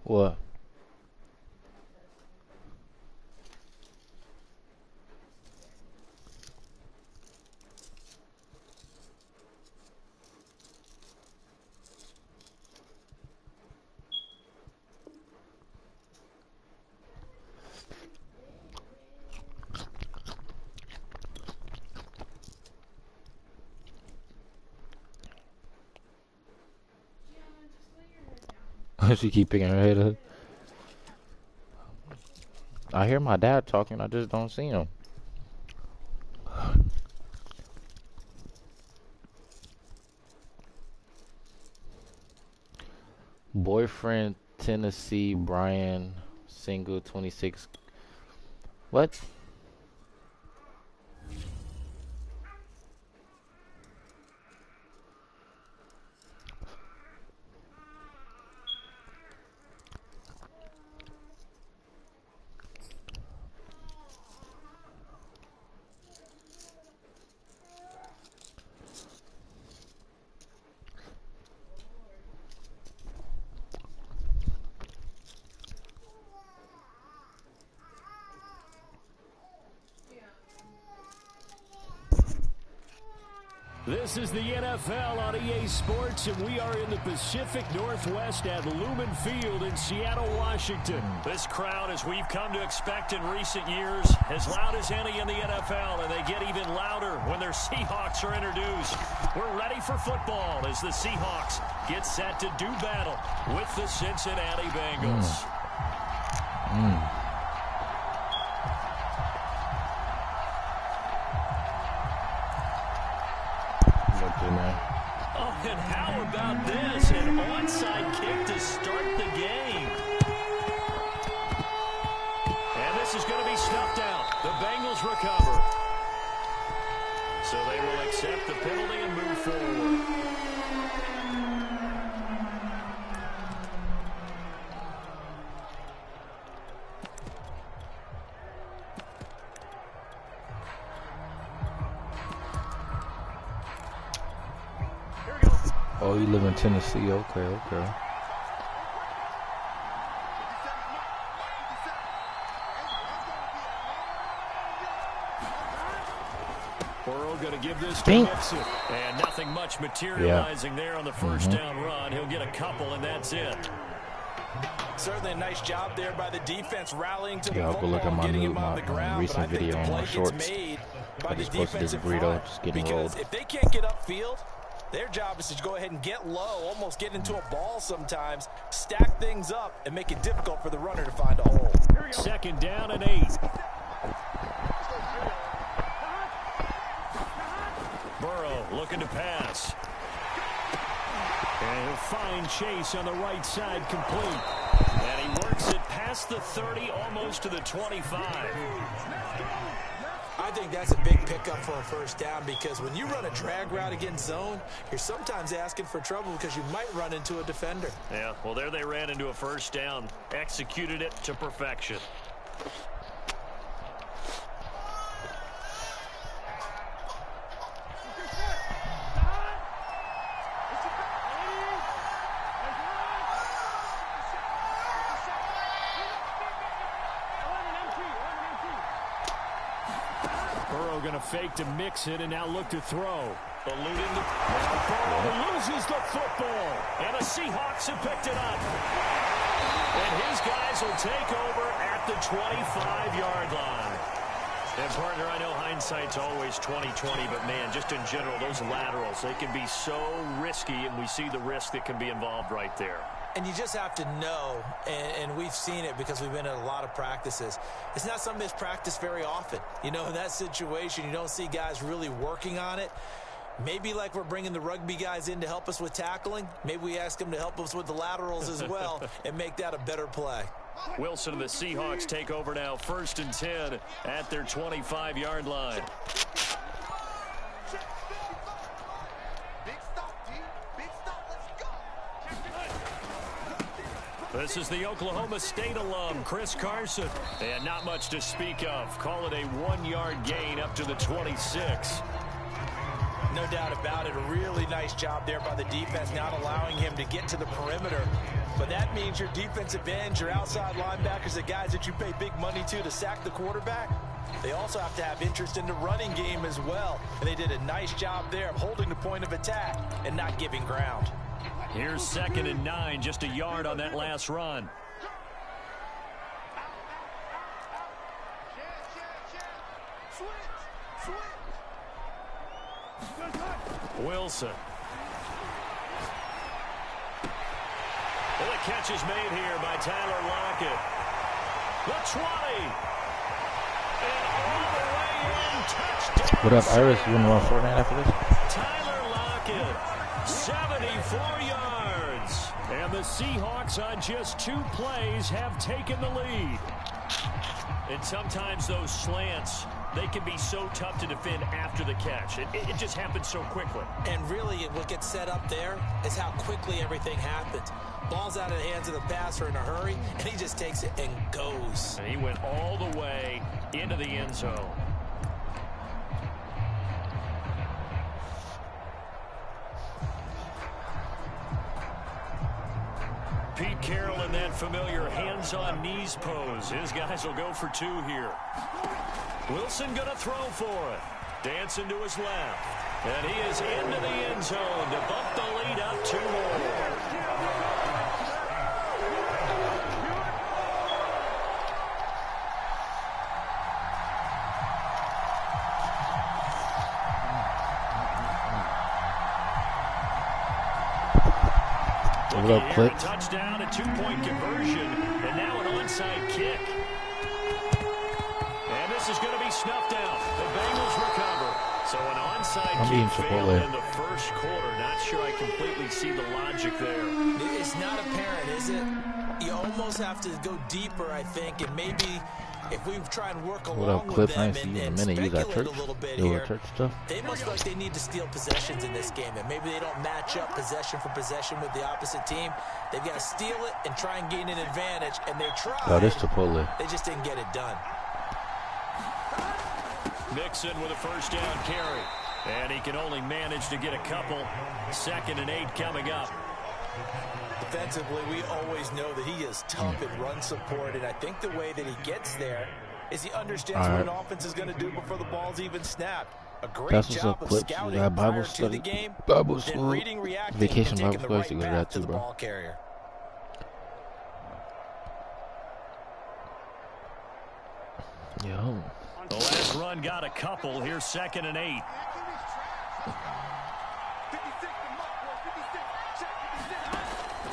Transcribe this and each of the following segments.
What? She keep picking her head up. I hear my dad talking, I just don't see him. Boyfriend, Tennessee, Brian, single, 26. What? This is the NFL on EA Sports, and we are in the Pacific Northwest at Lumen Field in Seattle, Washington. This crowd, as we've come to expect in recent years, as loud as any in the NFL, and they get even louder when their Seahawks are introduced. We're ready for football as the Seahawks get set to do battle with the Cincinnati Bengals. Oh, and how about this? An onside kick to start the game. And this is going to be snuffed out. The Bengals recover. So they will accept the penalty and move forward. Oh, you live in Tennessee? Okay, okay. Burrow going to give this to Mixon. And nothing much materializing there on the first down run. He'll get a couple, and that's it. Certainly a nice job there by the defense, rallying to the I'll go look at football, my getting new, him on the ground. recent video on my shorts. By the defensive burrito, front, just getting because rolled. if they can't get upfield, their job is to go ahead and get low, almost get into a ball sometimes, stack things up, and make it difficult for the runner to find a hole. Second down and 8. Burrow looking to pass. And he'll find Chase on the right side, complete. And he works it past the 30, almost to the 25. I think that's a big pickup for a first down, because when you run a drag route against zone, you're sometimes asking for trouble because you might run into a defender. Yeah, well, there they ran into a first down, executed it to perfection. Going to fake to mix it and now look to throw. Eluding the Burrow loses the football, and the Seahawks have picked it up. And his guys will take over at the 25-yard line. And partner, I know hindsight's always 20/20, but man, just in general, those laterals, they can be so risky, and we see the risk that can be involved right there. And you just have to know, and we've seen it because we've been at a lot of practices. It's not something that's practiced very often. You know, in that situation, you don't see guys really working on it. Maybe like we're bringing the rugby guys in to help us with tackling. Maybe we ask them to help us with the laterals as well and make that a better play. Wilson and the Seahawks take over now, 1st and 10 at their 25-yard line. This is the Oklahoma State alum, Chris Carson. And not much to speak of. Call it a 1-yard gain up to the 26. No doubt about it. a really nice job there by the defense, not allowing him to get to the perimeter. But that means your defensive ends, your outside linebackers, the guys that you pay big money to sack the quarterback, they also have to have interest in the running game as well. And they did a nice job there of holding the point of attack and not giving ground. Here's 2nd and 9, just a yard on that last run. Wilson. Well, the catch is made here by Tyler Lockett. The 20. And all the way in, touchdown. What up, Iris? You want to run Fortnite after this? Tyler Lockett, 74 yards. And the Seahawks on just 2 plays have taken the lead. And sometimes those slants, they can be so tough to defend after the catch. It just happens so quickly. And really, what gets set up there is how quickly everything happens. Ball's out of the hands of the passer in a hurry, and he just takes it and goes. And he went all the way into the end zone. Pete Carroll in that familiar hands-on knees pose. His guys will go for 2 here. Wilson going to throw for it. Dancing to his left. And he is into the end zone to bump the lead up 2 more. What up, Click? Touchdown, a 2-point conversion, and now an onside kick. And this is going to be snuffed out. The Bengals recover. So an onside kick failed in the first quarter. Not sure I completely see the logic there. It's not apparent, is it? You almost have to go deeper, I think, and maybe if we try and work along with them and speculate a little bit here, they must feel like they need to steal possessions in this game, and maybe they don't match up possession for possession with the opposite team. They've got to steal it and try and gain an advantage, and they tried. Oh, this Chipotle. They just didn't get it done. Mixon with a first down carry, and he can only manage to get a couple. 2nd and 8 coming up. Defensively, we always know that he is tough in run support, and I think the way that he gets there is he understands what an offense is going to do before the ball's even snapped. A great job of scouting prior to the game, then reading, reacting, vacation and taking the Bible right study, path to the ball carrier. Yo. The last run got a couple. Here's 2nd and 8.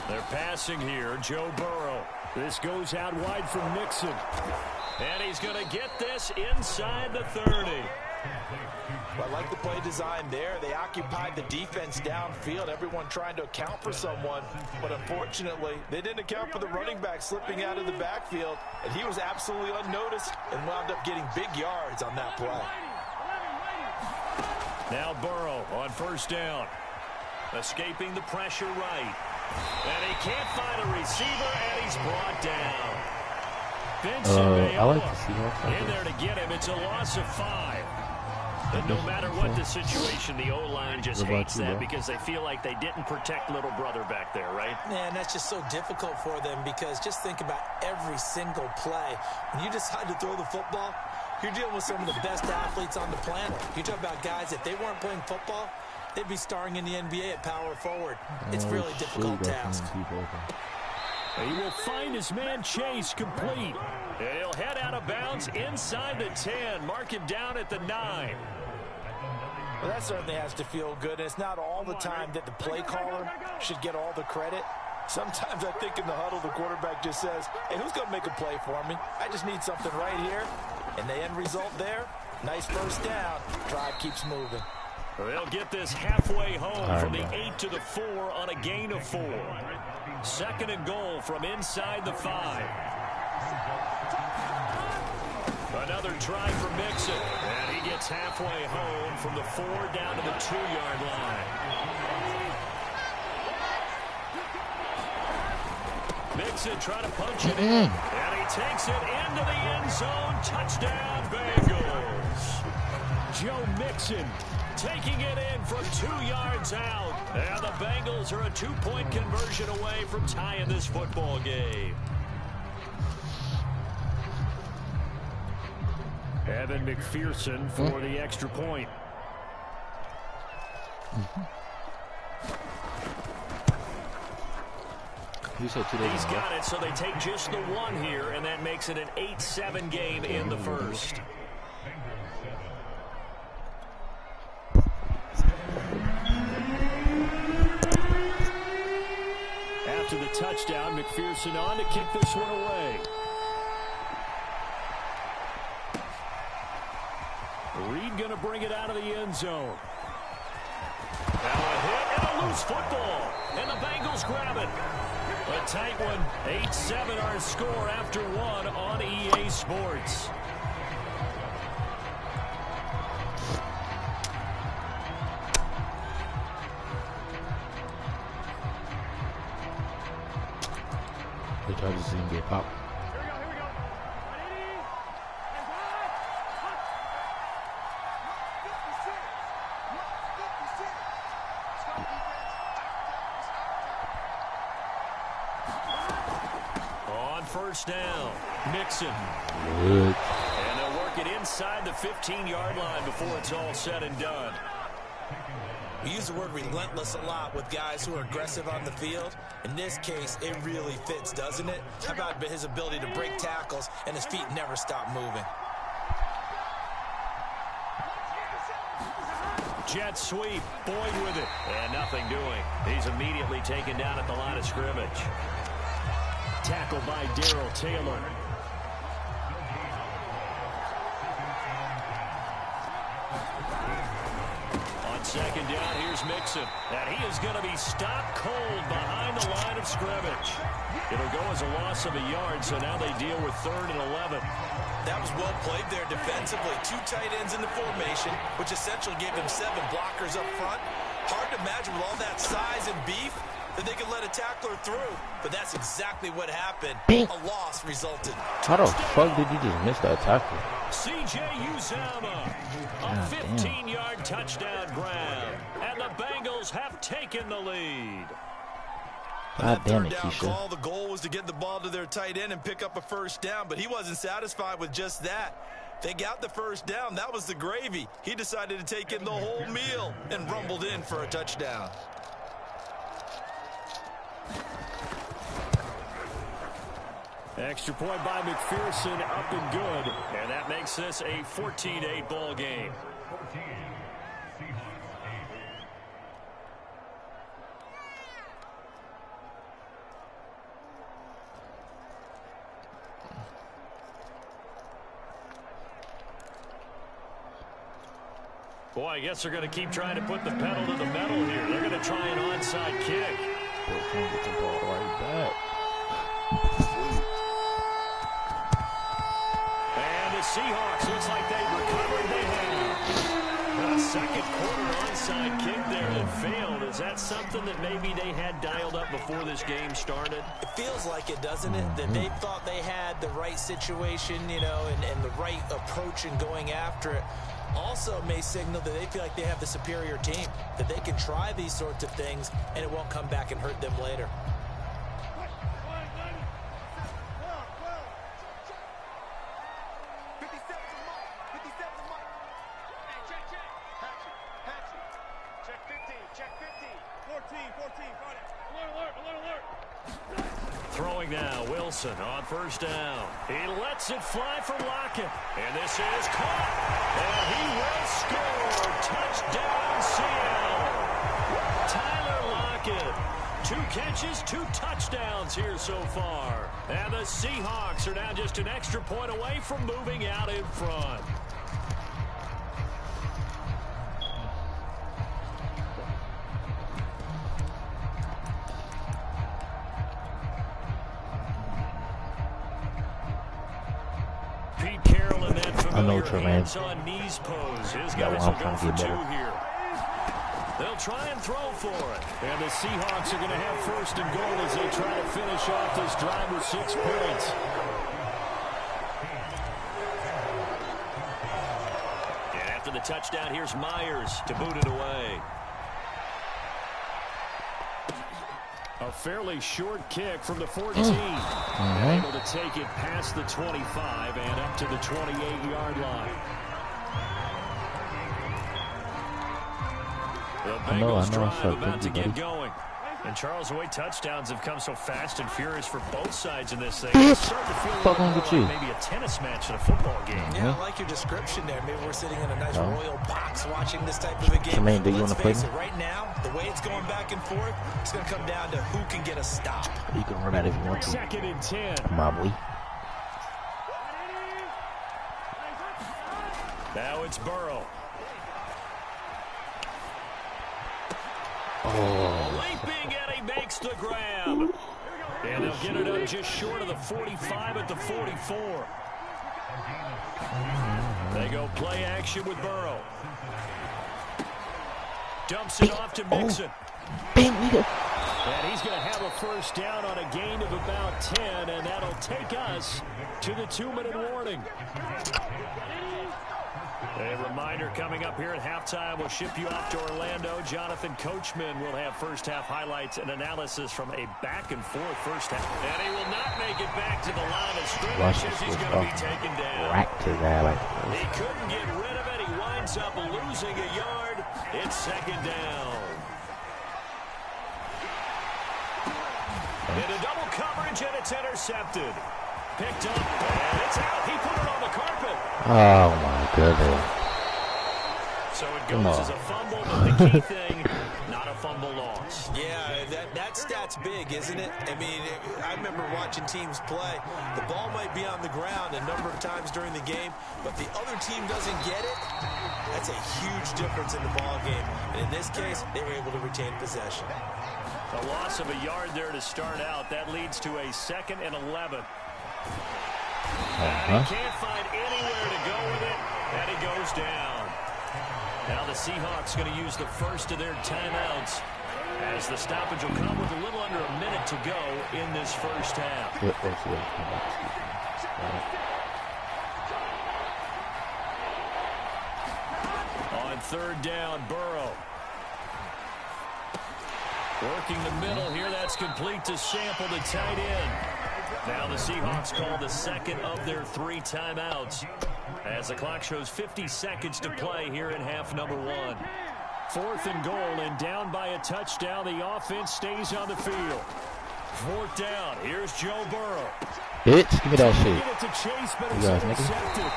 They're passing here. Joe Burrow. This goes out wide from Mixon. And he's going to get this inside the 30. Well, I like the play design there. They occupied the defense downfield, everyone trying to account for someone. But unfortunately, they didn't account for the running back slipping out of the backfield. And he was absolutely unnoticed and wound up getting big yards on that play. Now Burrow on first down. Escaping the pressure right. And he can't find a receiver, and he's brought down. I like to see that. In there to get him. It's a loss of 5. And no matter what the situation, the O-line just hates that because they feel like they didn't protect little brother back there, right? Man, that's just so difficult for them because just think about every single play. When you decide to throw the football, you're dealing with some of the best athletes on the planet. You talk about guys, if they weren't playing football, they'd be starring in the NBA at power forward. It's really a difficult task. He will find his man Chase complete. And he'll head out of bounds inside the 10. Mark him down at the 9. Well, that certainly has to feel good. And it's not all the time that the play caller should get all the credit. Sometimes I think in the huddle, the quarterback just says, hey, who's going to make a play for me? I just need something right here. And the end result there, nice first down. Drive keeps moving. They'll get this halfway home from the 8 to the 4 on a gain of 4. 2nd and goal from inside the 5. Another try for Mixon. And he gets halfway home from the 4 down to the 2-yard line. Mixon trying to punch it in. And he takes it into the end zone. Touchdown, Bengals. Joe Mixon taking it in in from 2 yards out. And the Bengals are a 2-point conversion away from tying this football game. Evan McPherson for the extra point. He's got it, so they take just the one here, and that makes it an 8-7 game in the first. After the touchdown, McPherson on to kick this one away. Reed going to bring it out of the end zone. Now a hit and a loose football. And the Bengals grab it. A tight one. 8-7 our score after one on EA Sports. They tried to see him get popped. First down. Mixon. Good. And they'll work it inside the 15-yard line before it's all said and done. We use the word relentless a lot with guys who are aggressive on the field. In this case, it really fits, doesn't it? How about his ability to break tackles and his feet never stop moving? Jet sweep. Boyd with it. And nothing doing. He's immediately taken down at the line of scrimmage. Tackled by Darrell Taylor. On second down, here's Mixon. And he is going to be stopped cold behind the line of scrimmage. It'll go as a loss of a yard, so now they deal with 3rd and 11. That was well played there defensively. 2 tight ends in the formation, which essentially gave them 7 blockers up front. Hard to imagine with all that size and beef that they could let a tackler through. But that's exactly what happened. A loss resulted. How the fuck did he just miss that tackle? C.J. Uzomah, a 15-yard touchdown grab. And the Bengals have taken the lead. God damn it, Keisha. Keisha. The goal was to get the ball to their tight end and pick up a first down, but he wasn't satisfied with just that. They got the first down. That was the gravy. He decided to take in the whole meal and rumbled in for a touchdown. Extra point by McPherson, up and good. And that makes this a 14-8 ball game. Boy, I guess they're going to keep trying to put the pedal to the metal here. They're going to try an onside kick. Boy, trying to get the ball right back. And the Seahawks, looks like they've recovered. They have. A second quarter onside kick there that failed. Is that something that maybe they had dialed up before this game started? It feels like it, doesn't it? That they thought they had the right situation, you know, and the right approach in going after it. Also may signal that they feel like they have the superior team, that they can try these sorts of things and it won't come back and hurt them later. Throwing now, Wilson on first down. He lets it fly for Lockett. And this is caught. And he will score. Touchdown, Seattle. Tyler Lockett. 2 catches, 2 touchdowns here so far. And the Seahawks are now just an extra point away from moving out in front. I know Tremaine. Knees pose. His Yeah, guys well, will go I'm for trying to 2 get better. here. They'll try and throw for it. And the Seahawks are going to have first and goal as they try to finish off this drive with 6 points. And after the touchdown. Here's Myers to boot it away. A fairly short kick from the 14. Able to take it past the 25 and up to the 28-yard line. The Bengals drive about to get going. And Charles, the way touchdowns have come so fast and furious for both sides in this thing. It's starting to feel like maybe a tennis match in a football game. Yeah, I like your description there. Maybe we're sitting in a nice royal box watching this type of a game. Jermaine, do you want to play? Right now, the way it's going back and forth, it's going to come down to who can get a stop. You can run out if you want to. 2nd and 10. My boy. Now it's Burrow. Leaping, and he makes the grab. And they'll get it up just short of the 45 at the 44. They go play action with Burrow. Dumps it off to Mixon. And he's going to have a first down on a gain of about 10, and that'll take us to the 2-minute warning. A reminder coming up here at halftime. We'll ship you off to Orlando. Jonathan Coachman will have first-half highlights and analysis from a back-and-forth first half. And he will not make it back to the line of scrimmage as he's going to be taken down. He couldn't get rid of it. He winds up losing a yard. It's 2nd down. Into double coverage, and it's intercepted. Picked up, and it's out. He put it on the carpet. Oh, my goodness. So it goes as a fumble, but the key thing, not a fumble loss. Yeah, that stat's big, isn't it? I mean, I remember watching teams play. The ball might be on the ground a number of times during the game, but the other team doesn't get it. That's a huge difference in the ball game. And in this case, they were able to retain possession. A loss of a yard there to start out. That leads to a 2nd and 11. And he can't find anywhere to go with it, and he goes down. Now the Seahawks going to use the first of their timeouts as the stoppage will come with a little under a minute to go in this first half. On 3rd down, Burrow. Working the middle here, that's complete to Sample, the tight end. Now the Seahawks call the 2nd of their 3 timeouts as the clock shows 50 seconds to play here in half number 1. 4th and goal, and down by a touchdown. The offense stays on the field. 4th down. Here's Joe Burrow. Bitch, give me that shit. Get it to Chase, but it's intercepted.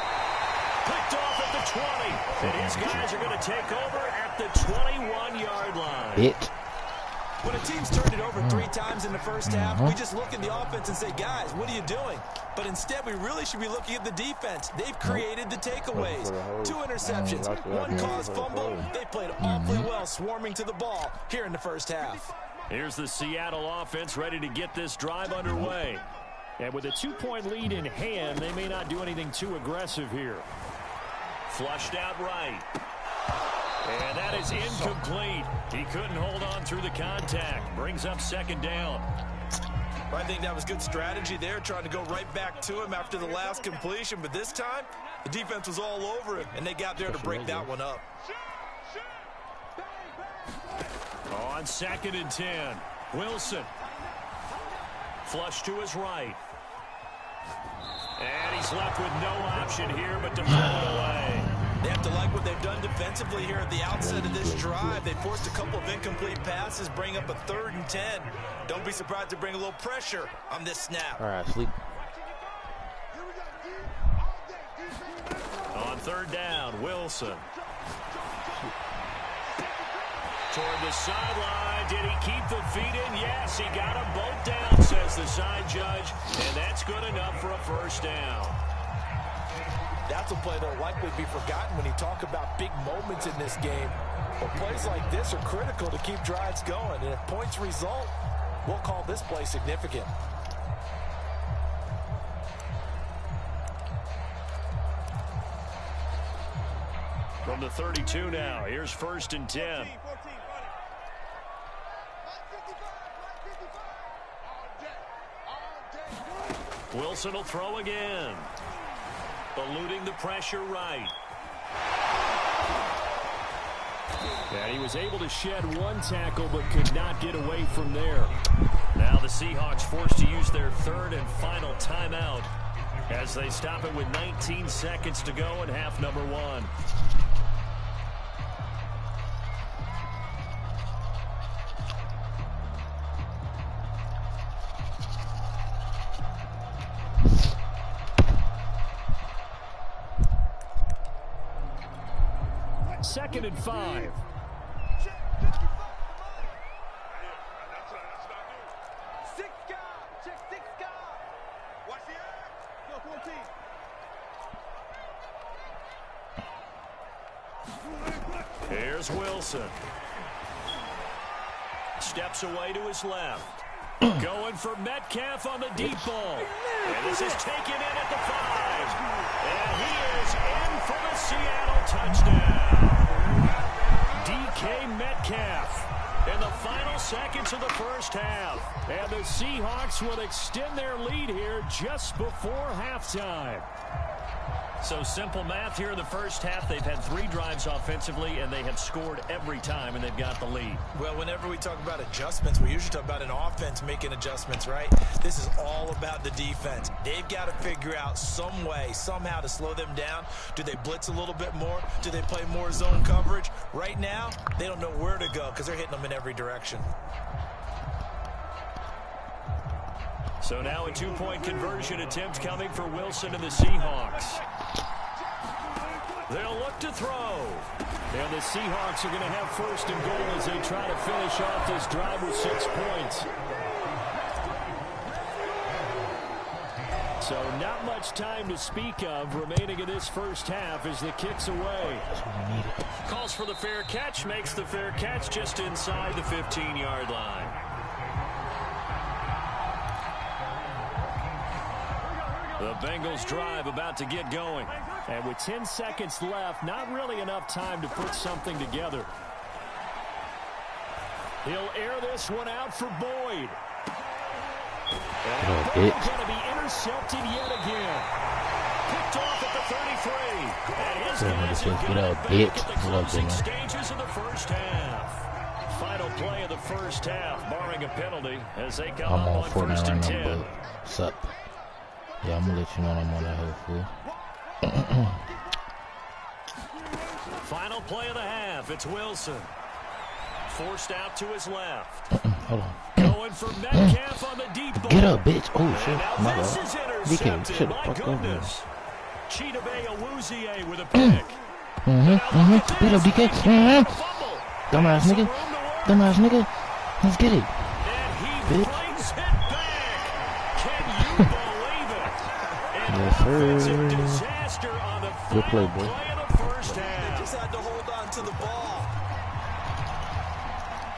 Picked off at the 20. And his guys are going to take over at the 21-yard line. Bitch. When a team's turned it over 3 times in the first half, we just look at the offense and say, guys, what are you doing? But instead, we really should be looking at the defense. They've created the takeaways. 2 interceptions, 1 caused fumble. They played awfully well swarming to the ball here in the first half. Here's the Seattle offense ready to get this drive underway. And with a 2-point lead in hand, they may not do anything too aggressive here. Flushed out right. And that is incomplete. He couldn't hold on through the contact. Brings up 2nd down. I think that was good strategy there, trying to go right back to him after the last completion. But this time, the defense was all over him, and they got there to break that one up. On 2nd and 10, Wilson. Flush to his right. And he's left with no option here but to throw it away. They have to like what they've done defensively here at the outset of this drive. They forced a couple of incomplete passes, bring up a 3rd and 10. Don't be surprised to bring a little pressure on this snap. All right, sleep. On 3rd down, Wilson. Toward the sideline. Did he keep the feet in? Yes, he got them both down, says the side judge. And that's good enough for a first down. That's a play that will likely be forgotten when you talk about big moments in this game. But plays like this are critical to keep drives going. And if points result, we'll call this play significant. From the 32 now, here's 1st and 10. Wilson will throw again. Eluding the pressure right. And he was able to shed one tackle but could not get away from there. Now the Seahawks forced to use their third and final timeout as they stop it with 19 seconds to go in half number 1. Second and 5. Here's Wilson. Steps away to his left. Going for Metcalf on the deep ball. And this is taken in at the 5. And he is in for the Seattle touchdown. DK Metcalf in the final seconds of the first half. And the Seahawks will extend their lead here just before halftime. So simple math here in the first half. They've had 3 drives offensively, and they have scored every time, and they've got the lead. Well, whenever we talk about adjustments, we usually talk about an offense making adjustments, right? This is all about the defense. They've got to figure out some way, somehow to slow them down. Do they blitz a little bit more? Do they play more zone coverage? Right now, they don't know where to go because they're hitting them in every direction. So now a 2-point conversion attempt coming for Wilson and the Seahawks. They'll look to throw. And the Seahawks are going to have first and goal as they try to finish off this drive with 6 points. So not much time to speak of remaining in this first half as the kick's away. Calls for the fair catch, makes the fair catch just inside the 15-yard line. The Bengals drive about to get going. And with 10 seconds left, not really enough time to put something together. He'll air this one out for Boyd. And going to be intercepted yet again. Picked off at the 33. And his guys are going to be back at the closing stages of the first half. Final play of the first half, barring a penalty, as they come up on first and 10. What's up? Yeah, I'm gonna let you know I'm on that hopefully. Final play of the half. It's Wilson. Forced out to his left. Hold on. Going for Metcalf on the deep ball. Get up, bitch. Oh, shit. My this is intercepted. My goodness. Chidobe Awuzie with a pick. Beat up, DK. Dumbass nigga. Dumbass nigga. Let's get it. And he brings it back. Can you believe it? Yes, sir. Disaster on the good play, boy. Play of the first half. They just had to hold on to the ball.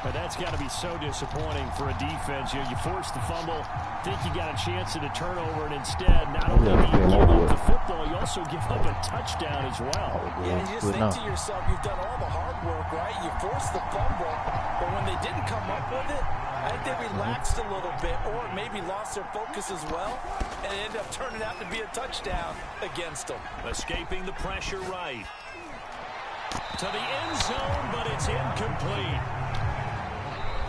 But that's got to be so disappointing for a defense. You force the fumble, think you got a chance at a turnover, and instead, not only do you give up the football, you also give up a touchdown as well. Yeah, you just think to yourself, you've done all the hard work, right? You forced the fumble, but when they didn't come up with it, I think they relaxed a little bit or maybe lost their focus as well, and it ended up turning out to be a touchdown against them. Escaping the pressure right. To the end zone, but it's incomplete.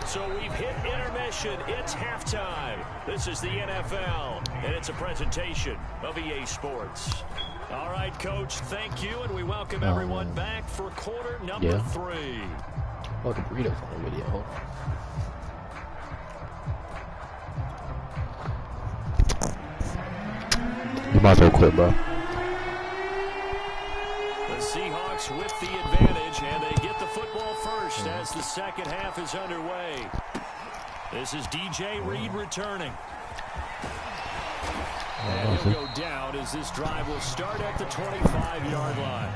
So we've hit intermission. It's halftime. This is the NFL, and it's a presentation of EA Sports. All right, Coach, thank you, and we welcome everyone back for quarter number 3. Fucking burritos on the video. You might as well quit, bro. The Seahawks with the advantage, and they get the football first as the second half is underway. This is DJ Reed returning. And he'll go down as this drive will start at the 25-yard line.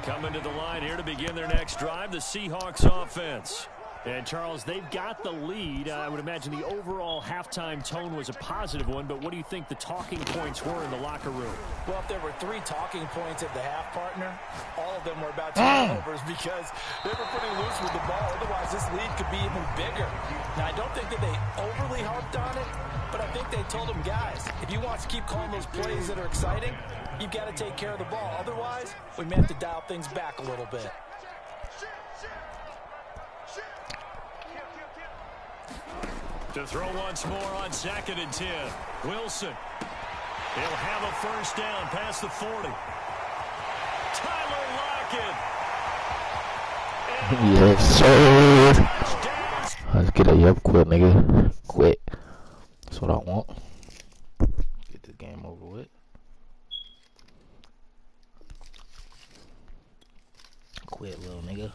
Coming to the line here to begin their next drive, the Seahawks offense. And, Charles, they've got the lead. I would imagine the overall halftime tone was a positive one, but what do you think the talking points were in the locker room? Well, if there were 3 talking points at the half, partner, all of them were about turnovers because they were pretty loose with the ball. Otherwise, this lead could be even bigger. Now, I don't think that they overly harped on it, but I think they told them, guys, if you want to keep calling those plays that are exciting, you've got to take care of the ball. Otherwise, we may have to dial things back a little bit. To throw once more on 2nd and 10. Wilson. He'll have a first down past the 40. Tyler Lockett. Yes, sir. Let's get it. Yep, quit, nigga. Quit. That's what I want. Get this game over with. Quit, little nigga.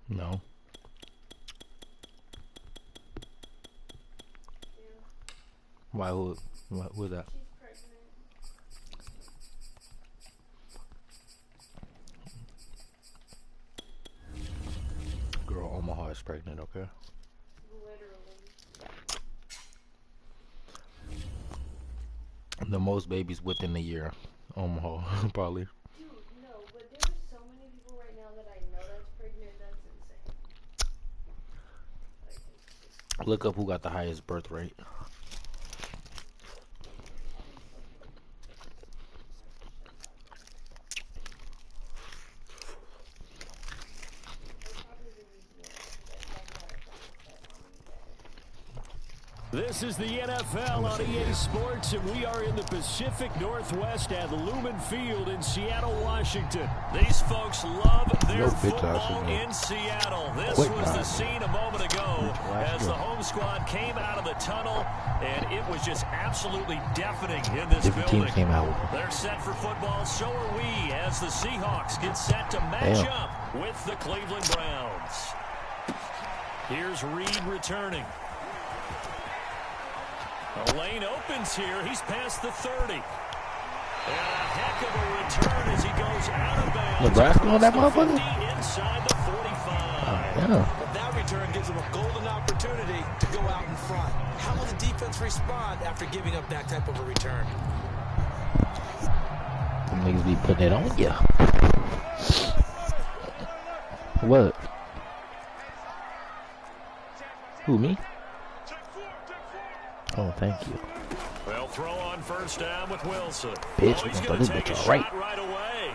No. Why? Who is that? Girl, Omaha is pregnant, okay? Literally. The most babies within a year. Omaha, probably. Dude, no, but there's so many people right now that I know that's pregnant, that's insane. Look up who got the highest birth rate. This is the NFL on EA Sports, and we are in the Pacific Northwest at Lumen Field in Seattle, Washington. These folks love their football in Seattle. This was the scene a moment ago as the home squad came out of the tunnel, and it was just absolutely deafening in this building. Came out. They're set for football, so are we, as the Seahawks get set to match up with the Cleveland Browns. Here's Reed returning. The lane opens here. He's past the 30. And a heck of a return as he goes out of bounds. Nebraska on that motherfucker? Inside the 45. Yeah. But that return gives them a golden opportunity to go out in front. How will the defense respond after giving up that type of a return? Them niggas be putting it on ya. What? Who, me? Oh, thank you. They'll throw on first down with Wilson. Bitch, he's we going gonna to take a right. shot right away.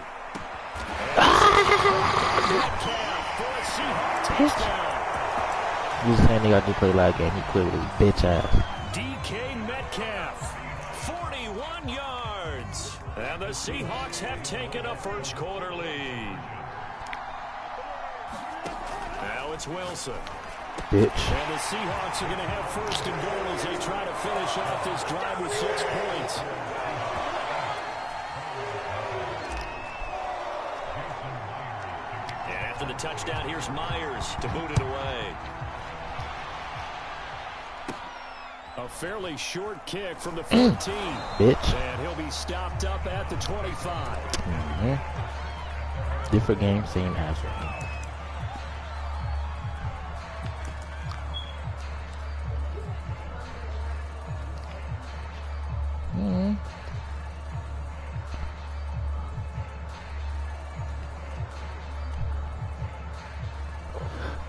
You saying nigga just play like game, he quit with his bitch ass. DK Metcalf, 41 yards. And the Seahawks have taken a first quarter lead. Now it's Wilson. Bitch. And the Seahawks are going to have first and goal as they try to finish off this drive with 6 points. And after the touchdown, here's Myers to boot it away. A fairly short kick from the 14. Bitch. And he'll be stopped up at the 25. Different game, same answer.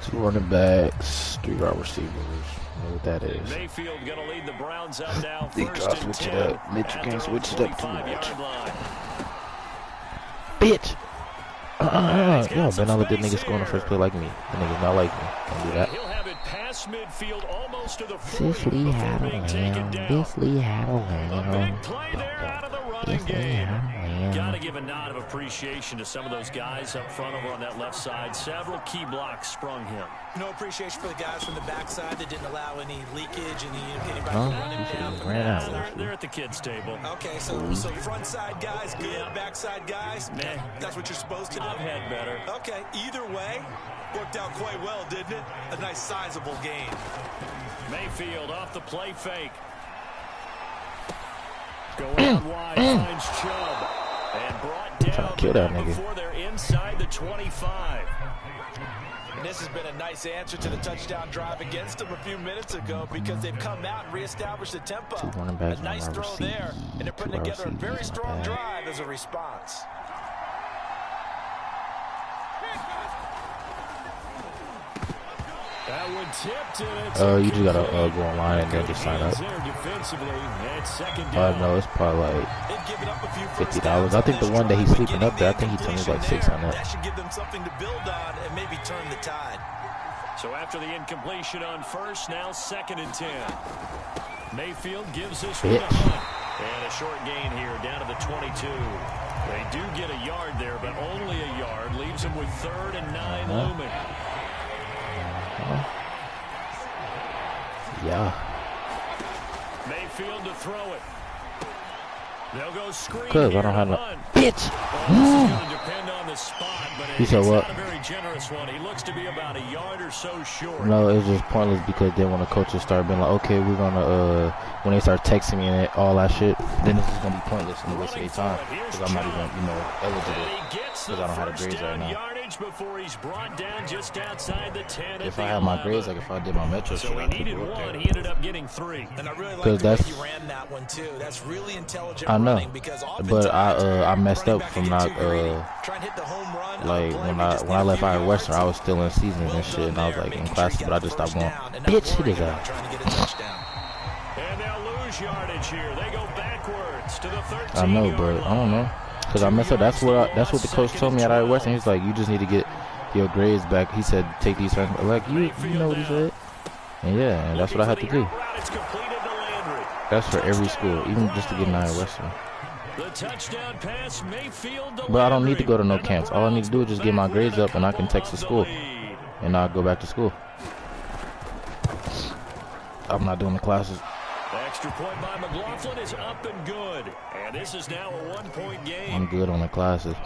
Two running backs, 3 wide receivers. You know what that is. Mayfield going to lead the Browns up now. They gotta switch it up. Mitch, you can't switch it up too much. Bitch! Yeah, Ben, I let the nigga score on the first play like me. The nigga's not like me. Don't do that. He'll have it past midfield almost to the 40 Sicily had a lamb. Sicily had a A lamb. big play there out of the running game. Got to give a nod of appreciation to some of those guys up front over on that left side. Several key blocks sprung him. No appreciation for the guys from the backside that didn't allow any leakage and anybody running down. Ran out. They're at the kids' table. Okay, so front side guys good, backside guys, that's what you're supposed to do. I've had better. Okay, either way, worked out quite well, didn't it? A nice sizable gain. Mayfield off the play fake. Going out wide, finds Chubb. And brought down before they're inside the 25. And this has been a nice answer to the touchdown drive against them a few minutes ago because they've come out and reestablished the tempo. A nice throw there, and they're putting together a very strong drive drive as a response. That one tipped, you just gotta go online and then just sign up. No, it's probably like $50. I think the one that he's sleeping up there, I think he told me like $600. That should give them something to build on and maybe turn the tide. So after the incompletion on first, now 2nd and 10. Mayfield gives this one a hunt. And a short gain here down to the 22. They do get a yard there, but only a yard. Leaves them with 3rd and 9 looming. Yeah. Mayfield to throw it. They'll go screen. Cause I don't have no bitch. Depend on the spot, but He said what? not a very generous one. He looks to be about a yard or so short. No, it's just pointless because then when the coaches start being like, okay, we're gonna when they start texting me and all that shit, then it's just gonna be pointless and waste their time because I'm not even eligible because I don't have the grades right now. Before he's brought down just outside the 10. If I had my grades, like if I did my metro shit, he needed 1. He ended up getting 3. And I really like the way he ran that one too. That's really intelligent. I know, because but I messed up from not try and hit the home run like when I left Iowa Western, I was still in season and shit, and I was like in classes, but I just stopped going. Bitch, hit his ass. And they'll lose yardage here. They go backwards to the 13. I know, but I don't know. Because I messed up. That's what the coach told me at Iowa Western. He's like, you just need to get your grades back. He said, take these. Like, you know what he said? And yeah, and that's what I had to do. That's for every school, even just to get an Iowa Western. But I don't need to go to no camps. All I need to do is just get my grades up, and I can text the school, and I'll go back to school. I'm not doing the classes. Extra point by McLaughlin is up and good. And this is now a 1-point game. I'm good on the classes.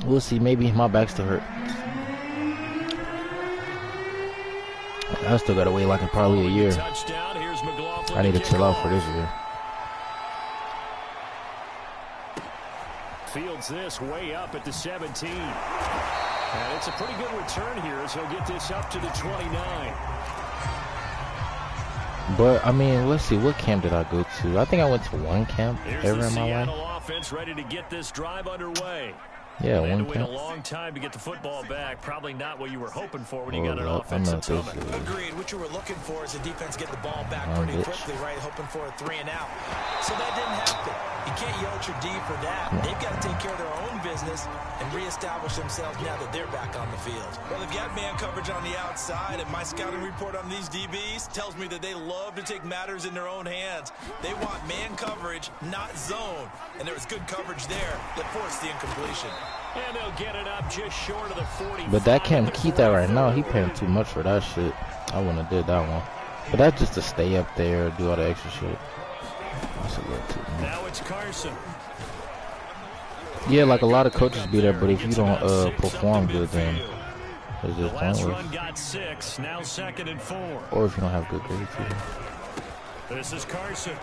We'll see. Maybe my back still hurt. I still got to wait like probably a year. I need to chill out for this year. Fields this way up at the 17. And it's a pretty good return here as he'll get this up to the 29. But I mean, let's see, what camp did I go to? I think I went to one camp ever in my life. Offense ready to get this drive underway. Yeah, one camp. camp. A long time to get the football back. Probably not what you were hoping for when you got an offensive stomach. Agreed. What you were looking for is the defense get the ball back pretty quickly, right? Hoping for a 3 and out. So that didn't happen. You can't yell at your D for that. They've got to take care of their own business and reestablish themselves now that they're back on the field. Well, if you have man coverage on the outside, and my scouting report on these DBs tells me that they love to take matters in their own hands. They want man coverage, not zone. And there was good coverage there that forced the incompletion. And they'll get it up just short of the 40. But that can't keep that right now. He paying too much for that shit. I wouldn't have did that one. But that's just to stay up there, do all the extra shit. That's a little too much. Now it's Carson. Yeah, like a lot of coaches be there, but if you don't perform good, then it's just pointless. Run got 6, now 2nd and 4. Or if you don't have good grades either. This is Carson.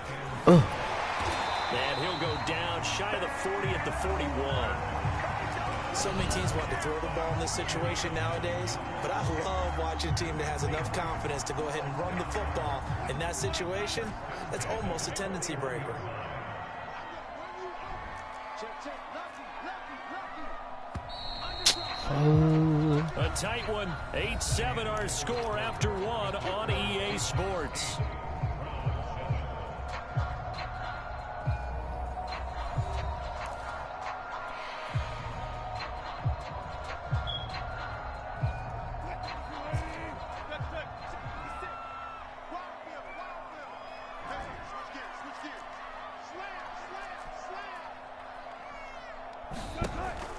And he'll go down shy of the 40 at the 41. So many teams want to throw the ball in this situation nowadays, but I love watching a team that has enough confidence to go ahead and run the football. In that situation, that's almost a tendency breaker. A tight one. 8-7 our score after 1 on EA Sports.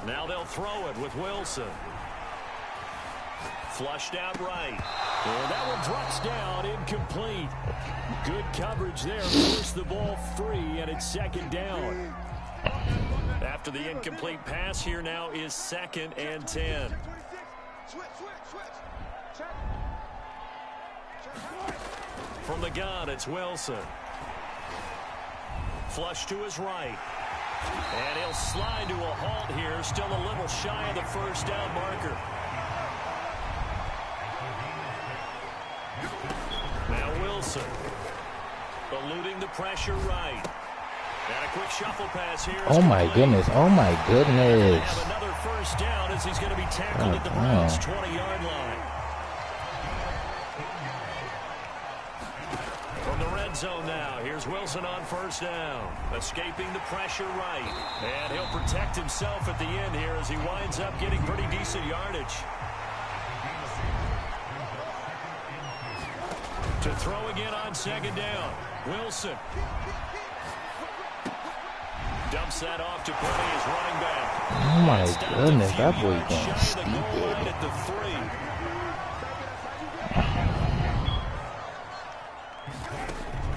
Now they'll throw it with Wilson. Flushed out right. And that one drops down, incomplete. Good coverage there. Forced the ball free, and it's 2nd down. After the incomplete pass, here now is 2nd and 10. From the gun, it's Wilson. Flush to his right. And he'll slide to a halt here. Still a little shy of the 1st down marker. Now Wilson. Eluding the pressure right. And a quick shuffle pass here. Oh my goodness. Oh my goodness. Have another first down as he's going to be tackled at the Browns' 20-yard line. From the red zone now, here's Wilson on first down. Escaping the pressure right. And he'll protect himself at the end here as he winds up getting pretty decent yardage. To throw again on second down. Wilson. Dumps that off to Purdy as running back. Oh my goodness, that boy going stupid. At the 3.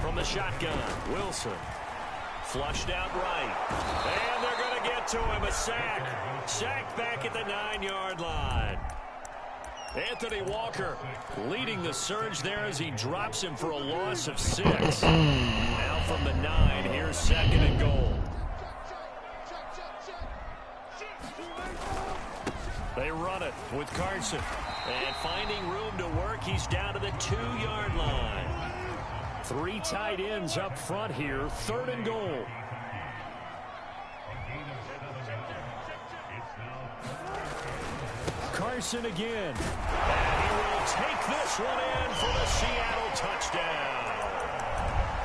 From the shotgun, Wilson. Flushed out right. And they're going to get to him. A sack. Sacked back at the 9-yard line. Anthony Walker leading the surge there as he drops him for a loss of 6. Now from the 9, here's second and goal. They run it with Carson. And finding room to work, he's down to the 2-yard line. 3 tight ends up front here. Third and goal. Carson again. And he will take this one in for the Seattle touchdown.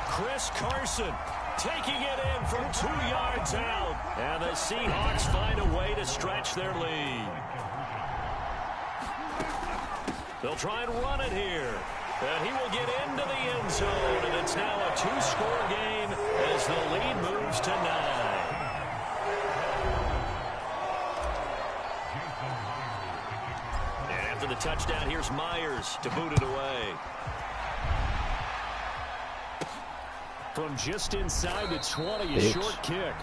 Chris Carson taking it in from 2 yards out. And the Seahawks find a way to stretch their lead. They'll try and run it here. And he will get into the end zone. And it's now a 2-score game as the lead moves to 9. And after the touchdown, here's Myers to boot it away. From just inside the 20, a short kick.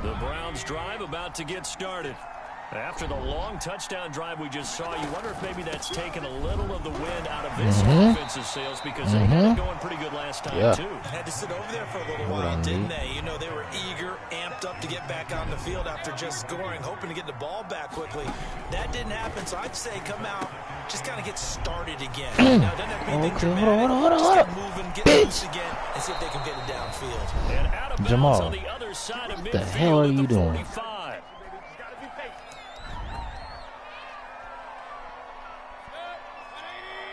The Browns drive about to get started. After the long touchdown drive we just saw, you wonder if maybe that's taken a little of the wind out of this offensive sails because they had it going pretty good last time, too. Had to sit over there for a little while, didn't they? You know, they were eager, amped up to get back on the field after just scoring, hoping to get the ball back quickly. That didn't happen, so I'd say come out, just kind of get started again. Now, doesn't have to be anything dramatic. Just get moving, get loose again, and see if they can get it downfield. And out of bounds Jamal, on the other side of what the hell are you doing? 45.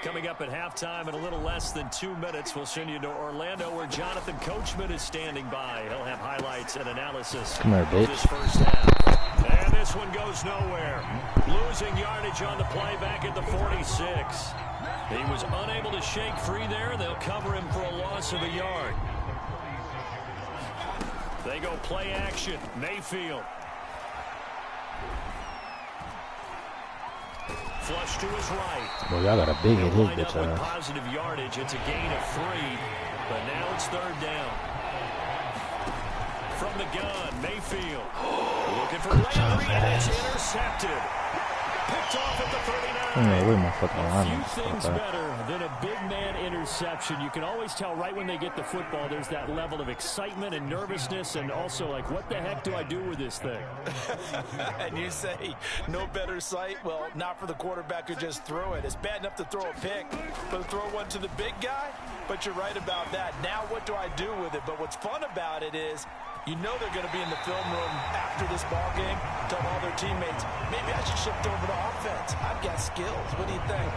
Coming up at halftime in a little less than 2 minutes, we'll send you to Orlando where Jonathan Coachman is standing by. He'll have highlights and analysis. Come here, bitch. This first half. And this one goes nowhere. Losing yardage on the play back at the 46. He was unable to shake free there. They'll cover him for a loss of a yard. They go play action. Mayfield. Flush to his right. Boy, y'all got a big hit his bitch ass. Positive yardage. It's a gain of 3, but now it's third down. From the gun, Mayfield. Looking for Landry, and it's intercepted. Picked off at the 39. Where my fucking line? Few things better than a big man interception. You can always tell right when they get the football, there's that level of excitement and nervousness, and also like, what the heck do I do with this thing? And you say, no better sight? Well, not for the quarterback who just threw it. It's bad enough to throw a pick, but to throw one to the big guy? But you're right about that. Now what do I do with it? But what's fun about it is, you know they're going to be in the film room after this ball game, tell all their teammates, maybe I should shift over to offense. I've got skills. What do you think?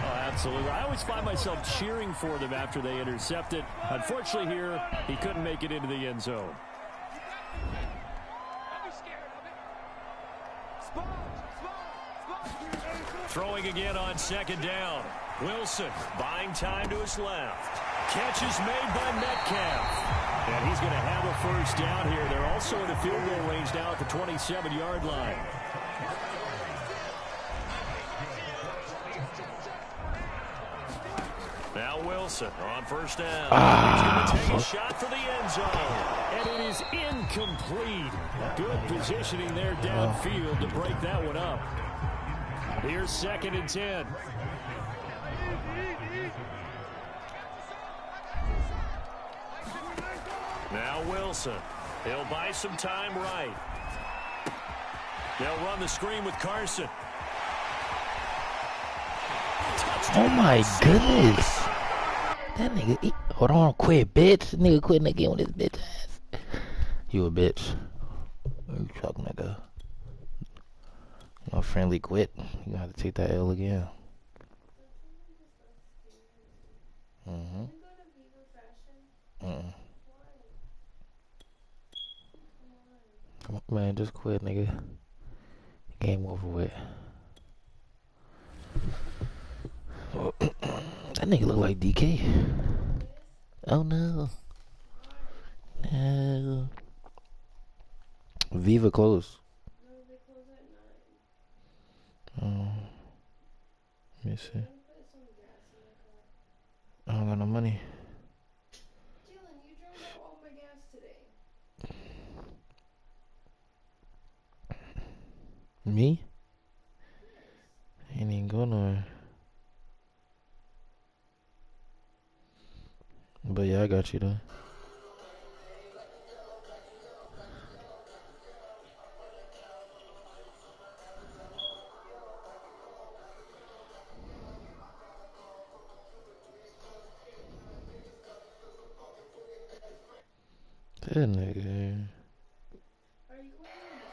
Oh, absolutely. I always find myself cheering for them after they intercept it. Unfortunately here, he couldn't make it into the end zone. Throwing again on second down. Wilson buying time to his left. Catch is made by Metcalf. And he's going to have a first down here. They're also in the field goal range now at the 27-yard line. Now Wilson on first down. He's going to take a shot for the end zone. And it is incomplete. Good positioning there downfield to break that one up. Here's second and 10. Now Wilson. He'll buy some time right. They'll run the screen with Carson. Oh my goodness. That nigga, hold on, quit, bitch. That nigga quit again with his bitch ass. You a bitch. What you talking, nigga? No friendly quit. You gonna have to take that L again. Mm-hmm. Mm-mm. Come on, man, just quit, nigga. Game over with. That nigga look like DK. Oh no. No. Viva closed. Oh. Let me see. I don't got no money. Dylan, you drank up all my gas today. Me? Ain't even go nowhere. But yeah, I got you though. That nigga. Are you calling your mom?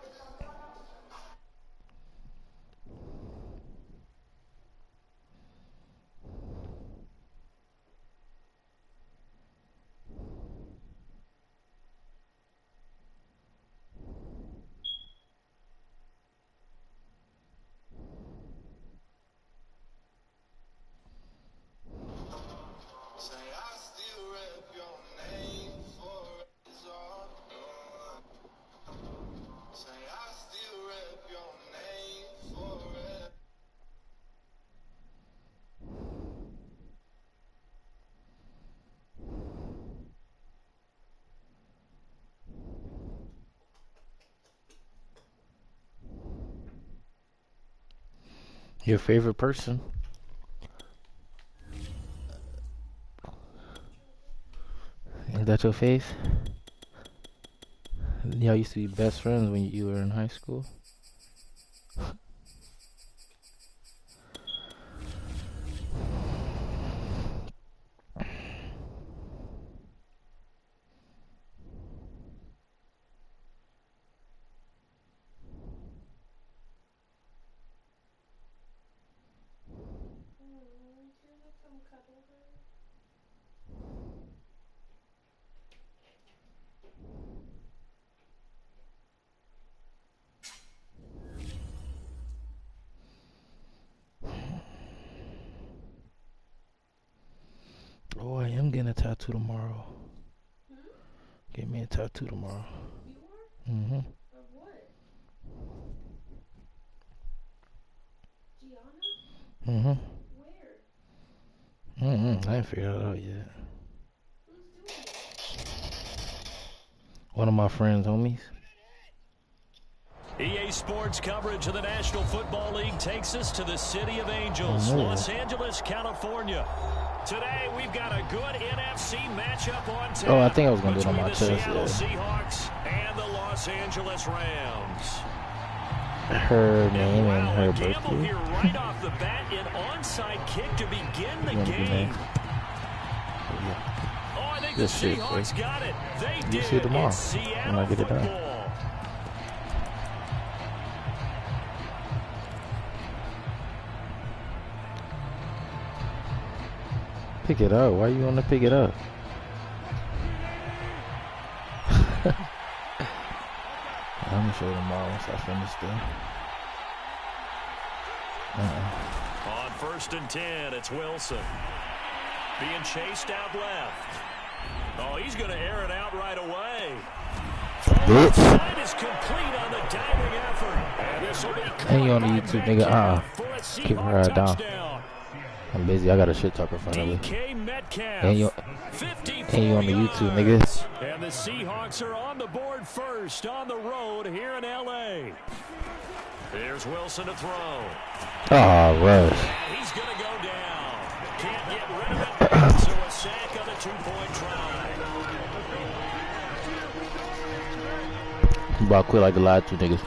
It's okay, I have my number. Your favorite person? Is that your face? Y'all used to be best friends when you were in high school? Can you come cuddle her? Oh, I am getting a tattoo tomorrow. Hmm? Get me a tattoo tomorrow. You are? Mm-hmm. Of what? Gianna? Mm-hmm. Where? Mm-hmm. I ain't figured it out yet. Who's doing it? One of my friends, homies. EA Sports coverage of the National Football League takes us to the City of Angels, Oh, no. Los Angeles, California. Today, we've got a good NFC matchup on tap. Oh, I think I was going to do it on my between chest, the Seattle yeah. Seahawks and the Los Angeles Rams. Her name and her a gamble birthday. here right off the bat, an onside kick to begin the You wanna be game. next? Yeah. Oh, I think Good the shit, Seahawks boy. got it. They You did. see it tomorrow It's when Seattle I get it done. football. Pick it up. Why you want to pick it up? I'm gonna show you tomorrow once I finish the. On 1st and 10, it's Wilson. Being chased out left. Oh, he's going to air it out right away. Bitch. Line is complete on the diving effort. And this will be And you on the YouTube, nigga. for a Keep her Seahawks down. touchdown. I'm busy. I got a shit talker finally. DK Metcalf. And you on the YouTube, nigga. And the Seahawks are on the board first on the road here in L.A. Here's Wilson to throw. Oh, Russ. And he's going to go down. Can't get rid of it. So a sack on the 2-point try. I'm about to quit like the last two niggas.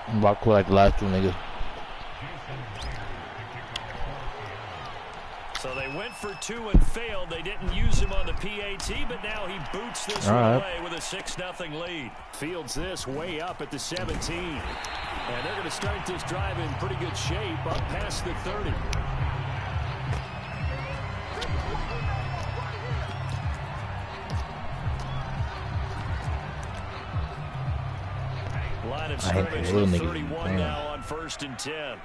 I'm about to quit like the last two niggas. So they went for 2 and failed. They didn't use him on the PAT, but now he boots this one away with a 6-0 lead. Fields this way up at the 17. And they're going to start this drive in pretty good shape up past the 30. Line of scrimmage to 31 now on 1st and 10.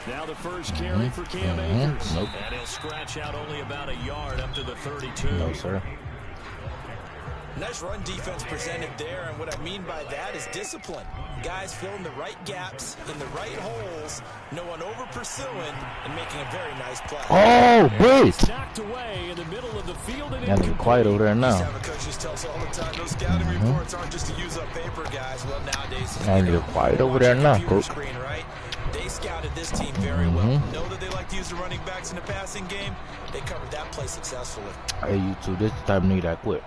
Now the first carry for Cam Akers. Nope. And he'll scratch out only about a yard up to the 32. No, sir. Nice run defense presented there, and what I mean by that is discipline. Guys filling the right gaps in the right holes, no one over pursuing, and making a very nice play. Oh, bitch! Knocked away in the middle of the field. And That nigga quiet over there now. Coaches tell us all the time, those scouting reports aren't just to use up paper, guys. Well, nowadays, That nigga quiet over there now, coach. Screen, right? They scouted this team very well. Know that they like to use the running backs in the passing game. They covered that play successfully. Hey, you two, this is the type of nigga that quit.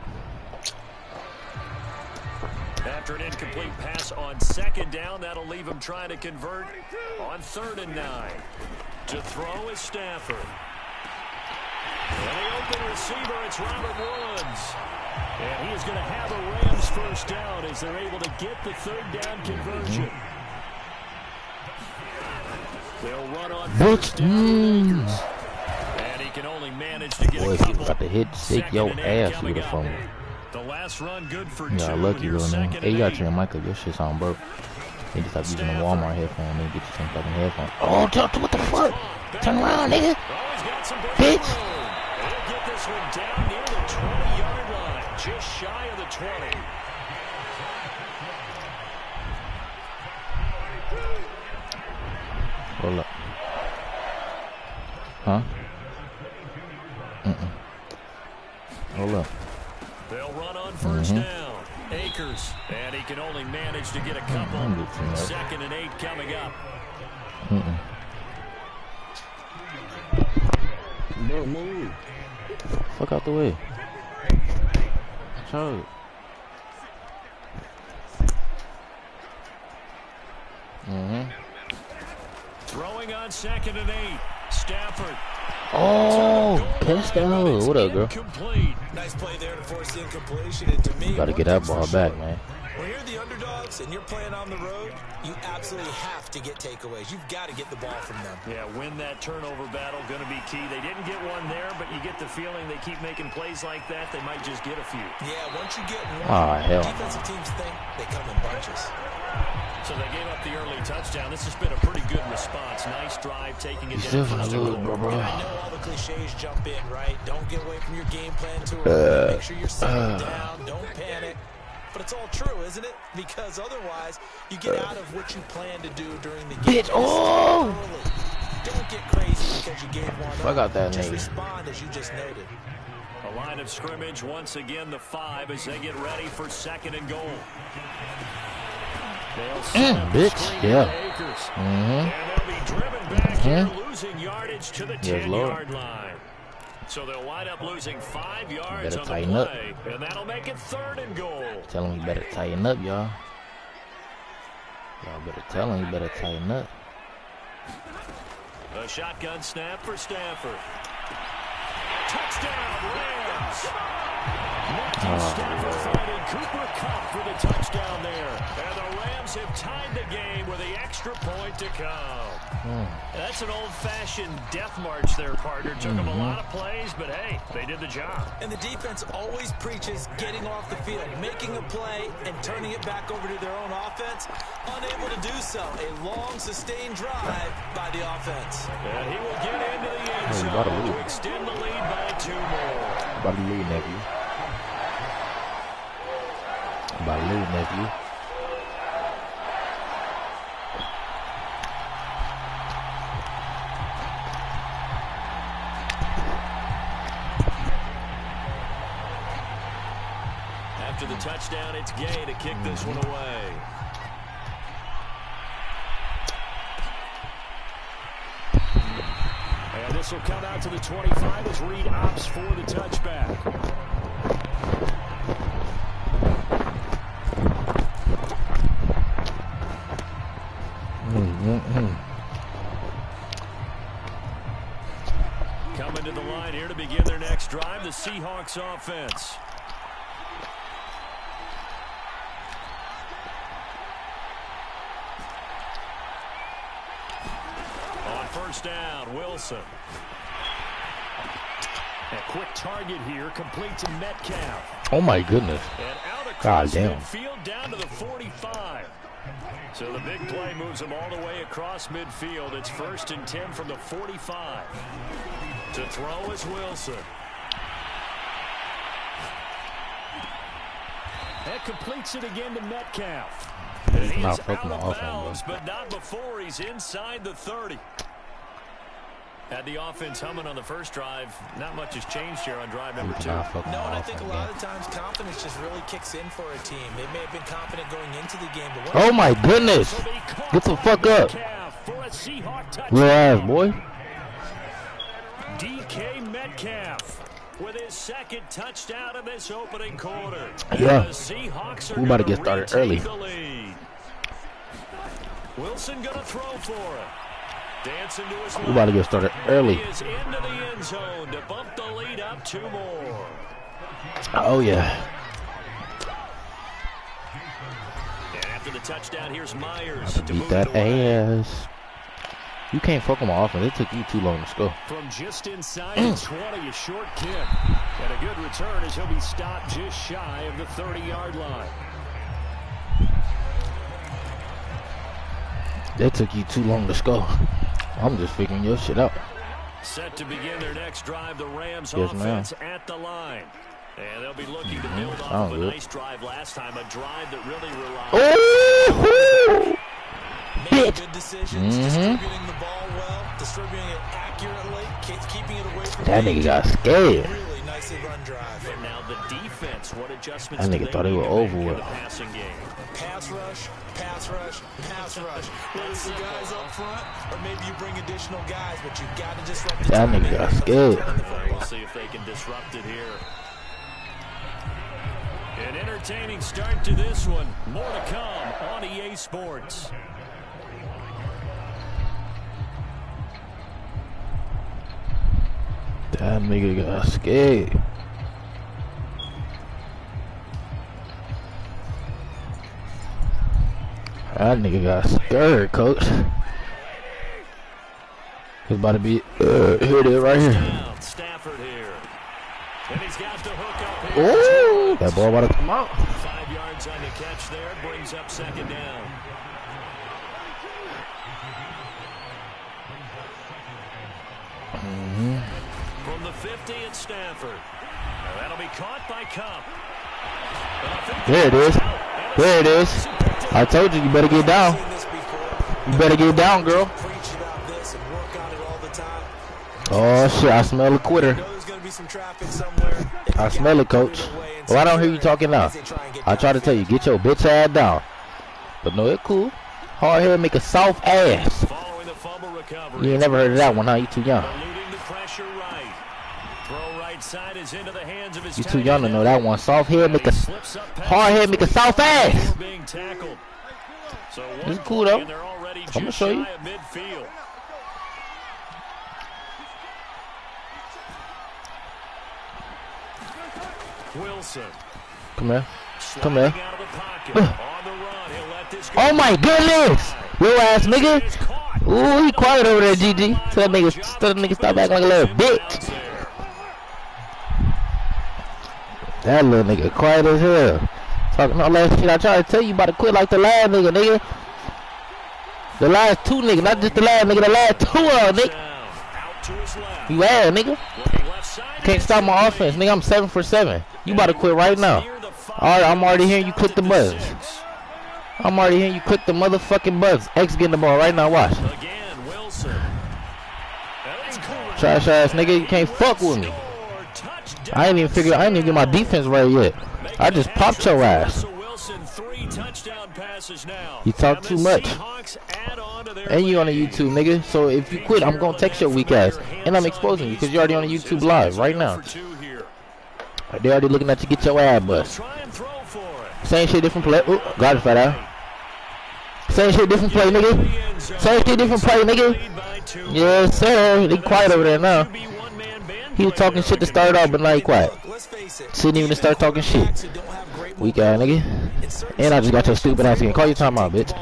After an incomplete pass on 2nd down, that'll leave him trying to convert on 3rd and 9. To throw is Stafford. And the open receiver, it's Robert Woods. And he is going to have a Rams first down as they're able to get the 3rd down conversion. They'll run on 1st down with Akers. And he can only manage to get Boy, a if you couple. got to hit stick your ass with a phone. The last run good for Yeah, 2. lucky little nigga. Hey, you gotta 8. turn your mic up. Your shit's on, bro. You just stop using the Walmart headphone. Then get you some fucking headphones. Oh, what the fuck? Turn around, nigga. Bitch. He'll get this one down near the 20-yard line, just shy of the 20. Hold up. Huh? Hold up. They'll run on 1st down. Akers, and he can only manage to get a couple. 2nd and 8 coming up. Don't move. Fuck out the way. Charlie. Throwing on 2nd and 8. Stafford. Oh, catch that. What up, girl? Complete. Nice play there to force the incompletion. And to me, Gotta get that ball back, man. when you're the underdogs and you're playing on the road, you absolutely have to get takeaways. You've got to get the ball from them. Yeah, win that turnover battle, going to be key. They didn't get one there, but you get the feeling they keep making plays like that, they might just get a few. Yeah, once you get one, hell. defensive teams think they come in bunches. So they gave up the early touchdown. This has been a pretty good response. Nice drive, taking it down first and goal. I know all the cliches jump in, right? Don't get away from your game plan too early. Make sure you're settled down. Don't panic. But it's all true, isn't it? Because otherwise, you get out of what you plan to do during the game. Bitch, oh! Don't get crazy because you gave one Fuck out that Just nigga. respond as you just noted. A line of scrimmage, once again, the 5 as they get ready for 2nd and goal. Bitch, yeah. And they'll be driven back here, losing yardage to the 10-yard line. So they'll wind up losing 5 yards on the play, and that'll make it 3rd and goal. Tell him you better tighten up, y'all. Y'all better tell him you better tighten up. A shotgun snap for Stafford. Touchdown, Rams! Stafford finding Cooper Kupp for the touchdown there. And the Rams have tied the game with the extra point to come. That's an old-fashioned death march there, partner. Took them a lot of plays, but hey, they did the job. And the defense always preaches getting off the field, making a play, and turning it back over to their own offense. Unable to do so. A long, sustained drive by the offense. And he will get into the end zone to extend the lead by 2 more. About to lead, nephew. About to lead, nephew. After the touchdown, it's Gay to kick this one away. And this will come out to the 25 as Reed opts for the touchback. Coming to the line here to begin their next drive, the Seahawks offense. On first down, Wilson. A quick target here, complete to Metcalf. Oh my goodness. And out God across damn. midfield down to the 45. So the big play moves him all the way across midfield. It's 1st and 10 from the 45. To throw is Wilson. That completes it again to Metcalf. And he's not out fucking of off him, bounds, bro. but not before he's inside the 30. Had the offense humming on the first drive. Not much has changed here on drive number 2. No, and I think a lot of times confidence just really kicks in for a team. They may have been confident going into the game, but Oh my goodness. Get the fuck up. Real ass, boy. DK Metcalf with his second touchdown of this opening quarter. Yeah. The Seahawks are We about to gonna get started retake early. the lead. Wilson gonna throw for it. Dancing to his We about to get started early. He is into the end zone to bump the lead up 2 more. Oh yeah. And after the touchdown, here's Myers To to beat move that it away. ass. You can't fuck with my offense. It took you too long to score. From just inside the 20, a short kick. And a good return as he'll be stopped just shy of the 30-yard line. It took you too long to score. I'm just figuring your shit out. Set to begin their next drive, the Rams Yes, offense at the line. And they'll be looking to build off Sounds of a good. nice drive last time, a drive that really relied Oh! making good decisions, distributing the ball well, distributing it accurately, keeping it away from That nigga got scared. really nicely run drive. But now the defense, what adjustments That do nigga they thought he need was to make over in with. the passing game? Pass rush, pass rush, pass rush. Whether it's the guys up front or maybe you bring additional guys, but you got to disrupt the That timing. nigga got scared. We'll see if they can disrupt it here. An entertaining start to this one. More to come on EA Sports. That nigga got scared. That nigga got scared, coach. It's about to be, here it is right here. Down, Stafford here. And he's got the hook up here. Ooh, that ball about to come out. 5 yards on the catch there. Brings up 2nd down. From the 50, it's Stafford. Now that'll be caught by Cup. There it is. There it is. I told you, you better get down. Seen this before. You better get down, girl. Preach about this and work on it all the time. Oh, shit, I smell a quitter. Know there's going to be some traffic somewhere. I smell it, coach. Well, I don't hear you talking now. I try to tell you, get your bitch ass down. But no, it cool. Hard head make a soft ass. Following the fumble recovery. You ain't never heard of that one, huh? You too young. Eluding the pressure right. Throw right side is into the hands of his You too young to know that one. Soft head make a Slips up past hard head make a soft ass. before being tackled. So It's one cool, play though. and they're already I'ma just show you. shy of midfield. Wilson. Come here. Come sliding here. out of the pocket. On the run. He'll let this go. Oh my goodness! Real ass nigga. It's caught. Ooh, he quiet over there, GG. Tell that nigga stop acting like a little bitch. That little nigga quiet as hell. Talking all that shit. I try to tell you about to quit like the last nigga. The last 2 niggas, not just the last nigga, the last 2 nigga. Out to his left. You ass, nigga. Looking left side. Can't stop my offense, nigga. I'm 7 for 7. You about to quit right now. Alright, I'm already hearing you click the buttons. I'm already hearing you click the motherfucking buttons. X getting the ball right now, watch. Again, Wilson. Trash ass nigga, you can't fuck with me. I ain't even get my defense right yet. I just popped your ass. Wilson, 3 touchdown passes now. You talk too much. And you on a YouTube, nigga. So if you quit, I'm gonna text your weak ass. And I'm exposing you because you're already on a YouTube live right now. They already looking at you get your ass bust. Same shit, different play. Ooh, got it, fat ass. Same shit, different play, nigga. Same shit, different play, nigga. Yes, sir. They quiet over there now. He was talking shit to start off, but now he quiet. Shouldn't even start talking shit. Weak ass, nigga. And I just got your stupid ass again. Call your timeout, bitch.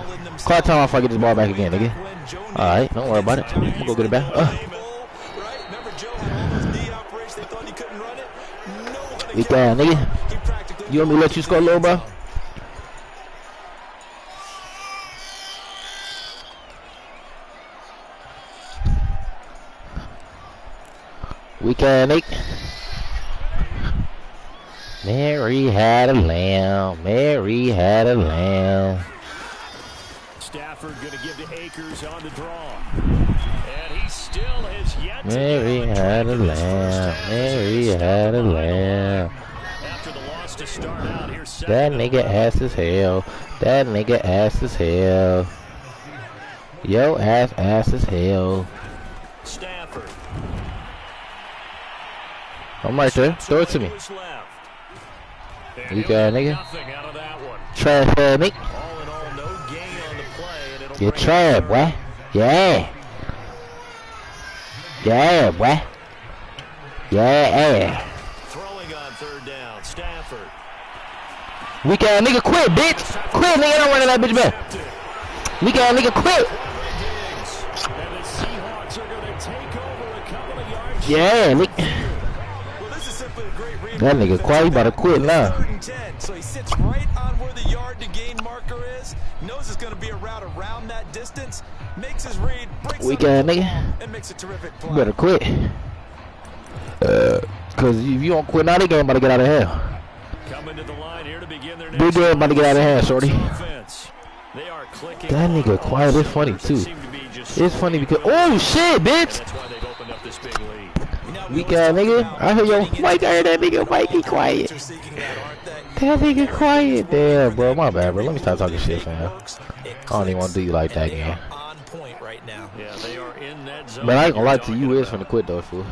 Call your timeout before I get this ball back again, nigga. Alright, don't worry about it. I'm gonna go get it back. Weak ass, nigga. You want me to let you score, little bro? Weak ass, nigga. Mary had a lamb. Mary had a lamb. Stafford going to give to Akers on the draw. And he still has yet to Mary had a lamb. Mary had a lamb. After the loss to start out, here's that nigga ass as hell. That nigga ass as hell. Yo ass as hell. Stafford. I'm right there. Throw it to me. You got nigga. Trash ass nigga. You trash, boy. Yeah. Yeah, boy. Yeah. Throwing on third down, Stafford. Weak ass nigga, quit, bitch. Quit, nigga. Don't run that bitch back. Weak ass nigga, quit. And the Seahawks are going to take over a couple of yards. Yeah, nigga. That nigga quiet, he about to quit now. So he sits right on where the yard to gain marker is. Knows it's going to be a route around that distance. Makes his read, breaks weak ass nigga. And makes a terrific play. You better quit. Cause if you don't quit now, they game about to get out of here. Coming to the line here to begin their next game about to get out of hand, shorty. They are clicking. That nigga quiet. It's funny too. It's funny because oh shit, bitch. That's why they've opened up this big lead. Weak ass nigga. I heard your Mike. I heard that nigga Mike. He quiet. That nigga quiet. Damn, bro. My bad, bro. Let me stop talking shit, fam. I don't even want to do you like that, gang. But I ain't gonna lie to you. You is finna quit though, fool.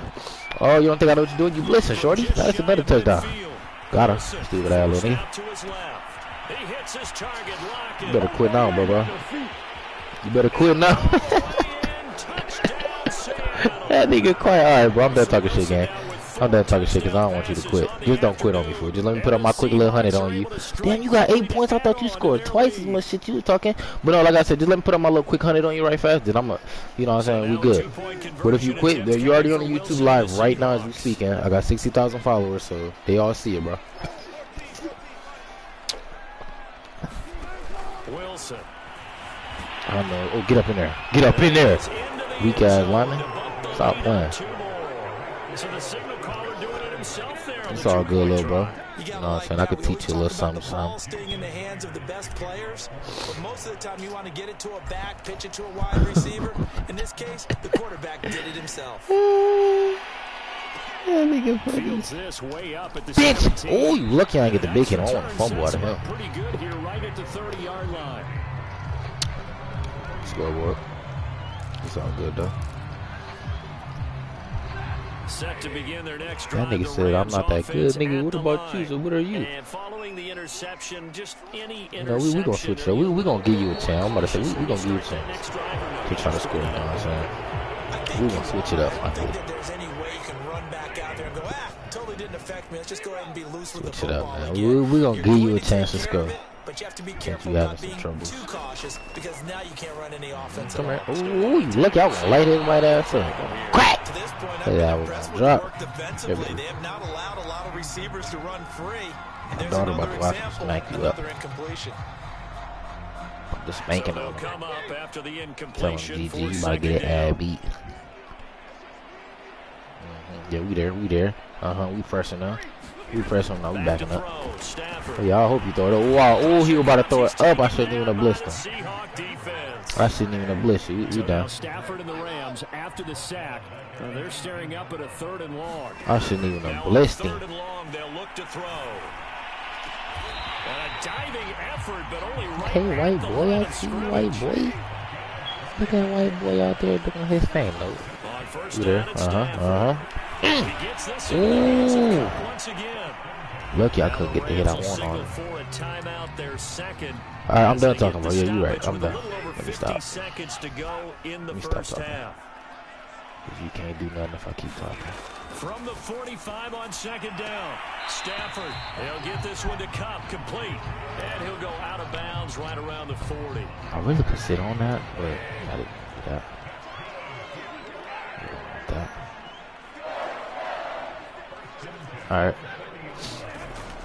Oh, you don't think I know what you're doing? You blitzing, shorty. That's another touchdown. Got him. Stupid ass little nigga. You better quit now, bro. You better quit now. That nigga quiet. Alright, bro. I'm done talking shit, gang. I'm done talking shit because I don't want you to quit. Just don't quit on me, fool. Just let me put up my quick little 100 on you. Damn, you got 8 points. I thought you scored twice as much shit you was talking. But no, like I said, just let me put up my little quick 100 on you right fast. Then I'm a, you know what I'm saying? We good. But if you quit, you're already on the YouTube live right now as we speaking. I got 60,000 followers, so they all see it, bro. Wilson. I don't know. Oh, get up in there. Get up in there. Weak ass lineman. Stop playing. It's all good, little bro. You know what I'm saying? I could teach you a little something. Staying in the hands of the best players, but most of the time you want to get it to a back, pitch it to a wide receiver. In this case, the quarterback did it himself. Bitch! Oh, you lucky I didn't get the big hit. I don't want to fumble out of him. Pretty good here, right at the 30-yard line. Scoreboard. It's all good though. Set to begin their next that nigga said I'm not that good. Nigga, what about you? So what are you? And following the interception, just any you know, we gonna switch up. We gonna give you a chance. I'm about to say we gonna give you a chance to try to score. You know what I'm saying? We gonna switch it up. I think. There's any way you can run back out there and go, totally didn't affect me. Let's just go ahead and be loose with the football. Switch it up, man. We gonna give you a chance to score. But you have to be careful not being too cautious because now you can't run any offense. Come here. Ooh, you lucky I was gonna light his white ass up. Crack! Yeah, I was gonna drop. They have not allowed a lot of receivers to run free. My daughter about to watch me smack you up. The spanking him. Tell him, GG, you about to get an ad beat. Yeah, we there. We freshen up. We pressing now, we backing up. Oh, yeah, I hope you throw it up. Wow, oh, he was about to throw it up. I shouldn't even have blitzed him. I shouldn't even have blitzed you. We down. Stafford and the Rams after the sack. They're staring up at a 3rd and long. I shouldn't even have blitzed him. They'll look to throw. And a diving effort, but only right Hey, at white the boy, line I of see you, scrimmage. white boy. Look at white boy out there doing his thing, though. On first You there? down, it's Stafford. He gets this into the hands of Cup once again. Lucky I Now couldn't the get the hit I Rams will want on signal him. for a timeout, their second. Alright, I'm as done they talking get about the yeah, you right. stoppage I'm with a done. little over Let me 50 stop. seconds to go in the Let me stop first talking. half. Because you can't do nothing if I keep talking. From the 45 on second down, Stafford, he'll get this one to Cup, complete. And he'll go out of bounds right around the 40. I really could sit on that, but I didn't do that. I don't want that. Alright.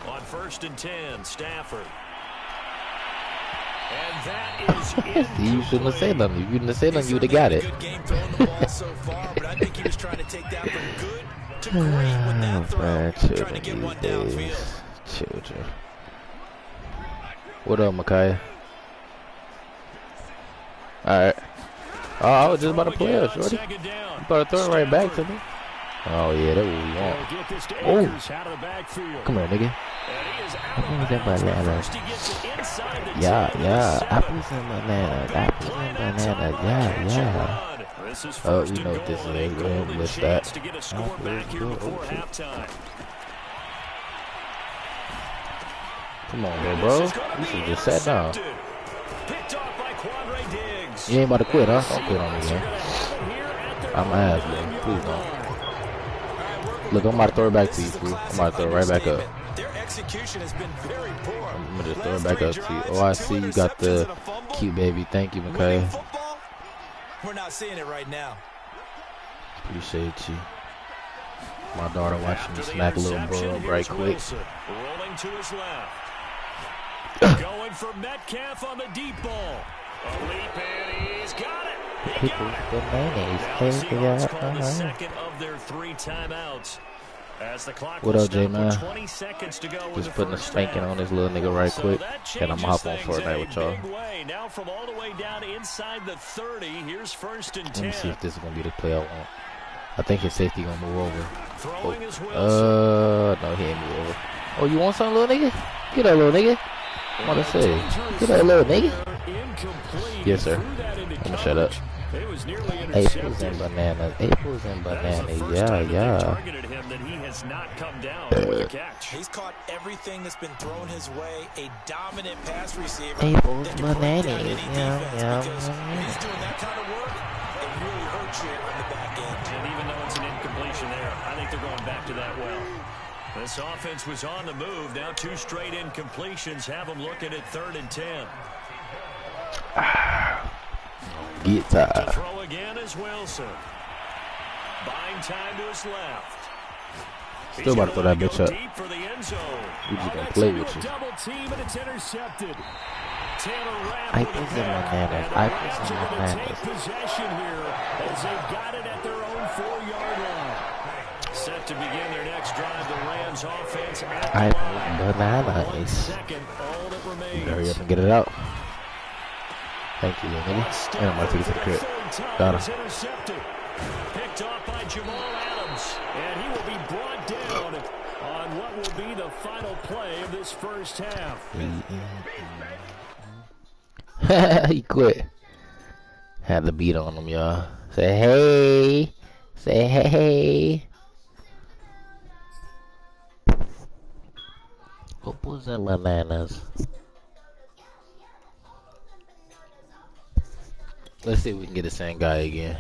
On first and 10, Stafford. And that is incomplete. You shouldn't have said nothing. If you didn't have said nothing, you would have got it. Good game throwing the ball so far, but I think he was trying to take that from good to great with that throw. Man, Trying to children get one these downfield. days. Children. What up, Micaiah? Alright. Oh, I was just about to play it, shorty. You about to throw it right back to me. Oh, yeah, that's what we want. Oh. Come here, nigga. Yeah. Apples and bananas. Apples and bananas. Yeah. Oh, we know what this is. Go ahead and list that. Come on, bro. You should just sat down. You ain't about to quit, huh? Don't quit on me, man. I'm ass, man. Please don't. Look, I'm about to throw it back to you, fool. I'm about to throw it right back up. Their execution has been very poor. I'm gonna just throw it back up to you. Oh, I see you got the cute baby. Thank you, Micaiah. We're not seeing it right now. Appreciate you. My daughter watching me smack a little bro up right quick. Rolling to his left. Going for Metcalf on the deep ball. A leap and he's got it. He got it. Now the Seahawks call the second of their 3 timeouts. As the clock what up, J-Man? 20 seconds to go. Just putting a spanking on this little nigga right quick. And I'm hop on Fortnite with y'all. Now from all the way down inside the 30, here's first and 10. Let me see if this is gonna be the play I want. I think his safety gonna move over. No, he ain't move over. Oh, you want something, little nigga? Get that little nigga. What I say? Get that little nigga. Yes, sir. I'm gonna shut up. Apples and bananas. Apples and bananas. Yeah. Targeted him that he has not come down with a catch. He's caught everything that's been thrown his way. A dominant pass receiver. Apples, that can break down any bananas. defense Yeah. because when he's doing that kind of work, it really hurts you on the back end. And even though it's an incompletion there, I think they're going back to that well. This offense was on the move. Now 2 straight incompletions have them looking at 3rd and 10. Get tired. To throw again is Wilson. Buying time to his left. Still about to throw that bitch up. Deep for the end zone. We just gonna play with you. Double team and it's intercepted. Apples and bananas. Apples and bananas. Possession here as they've got it at their own 4-yard line. Set to begin their next drive, the Rams offense at Apples, bananas. second, all that remains. Hurry up and get it out. Thank you, little nigga. And I'm about to take it to the crib. Got him. Picked off by Jamal Adams, and he will be brought down on what will be the final play of this first half. He quit. Had the beat on him, y'all. Say hey. Say hey. Apples and bananas. Let's see if we can get the same guy again.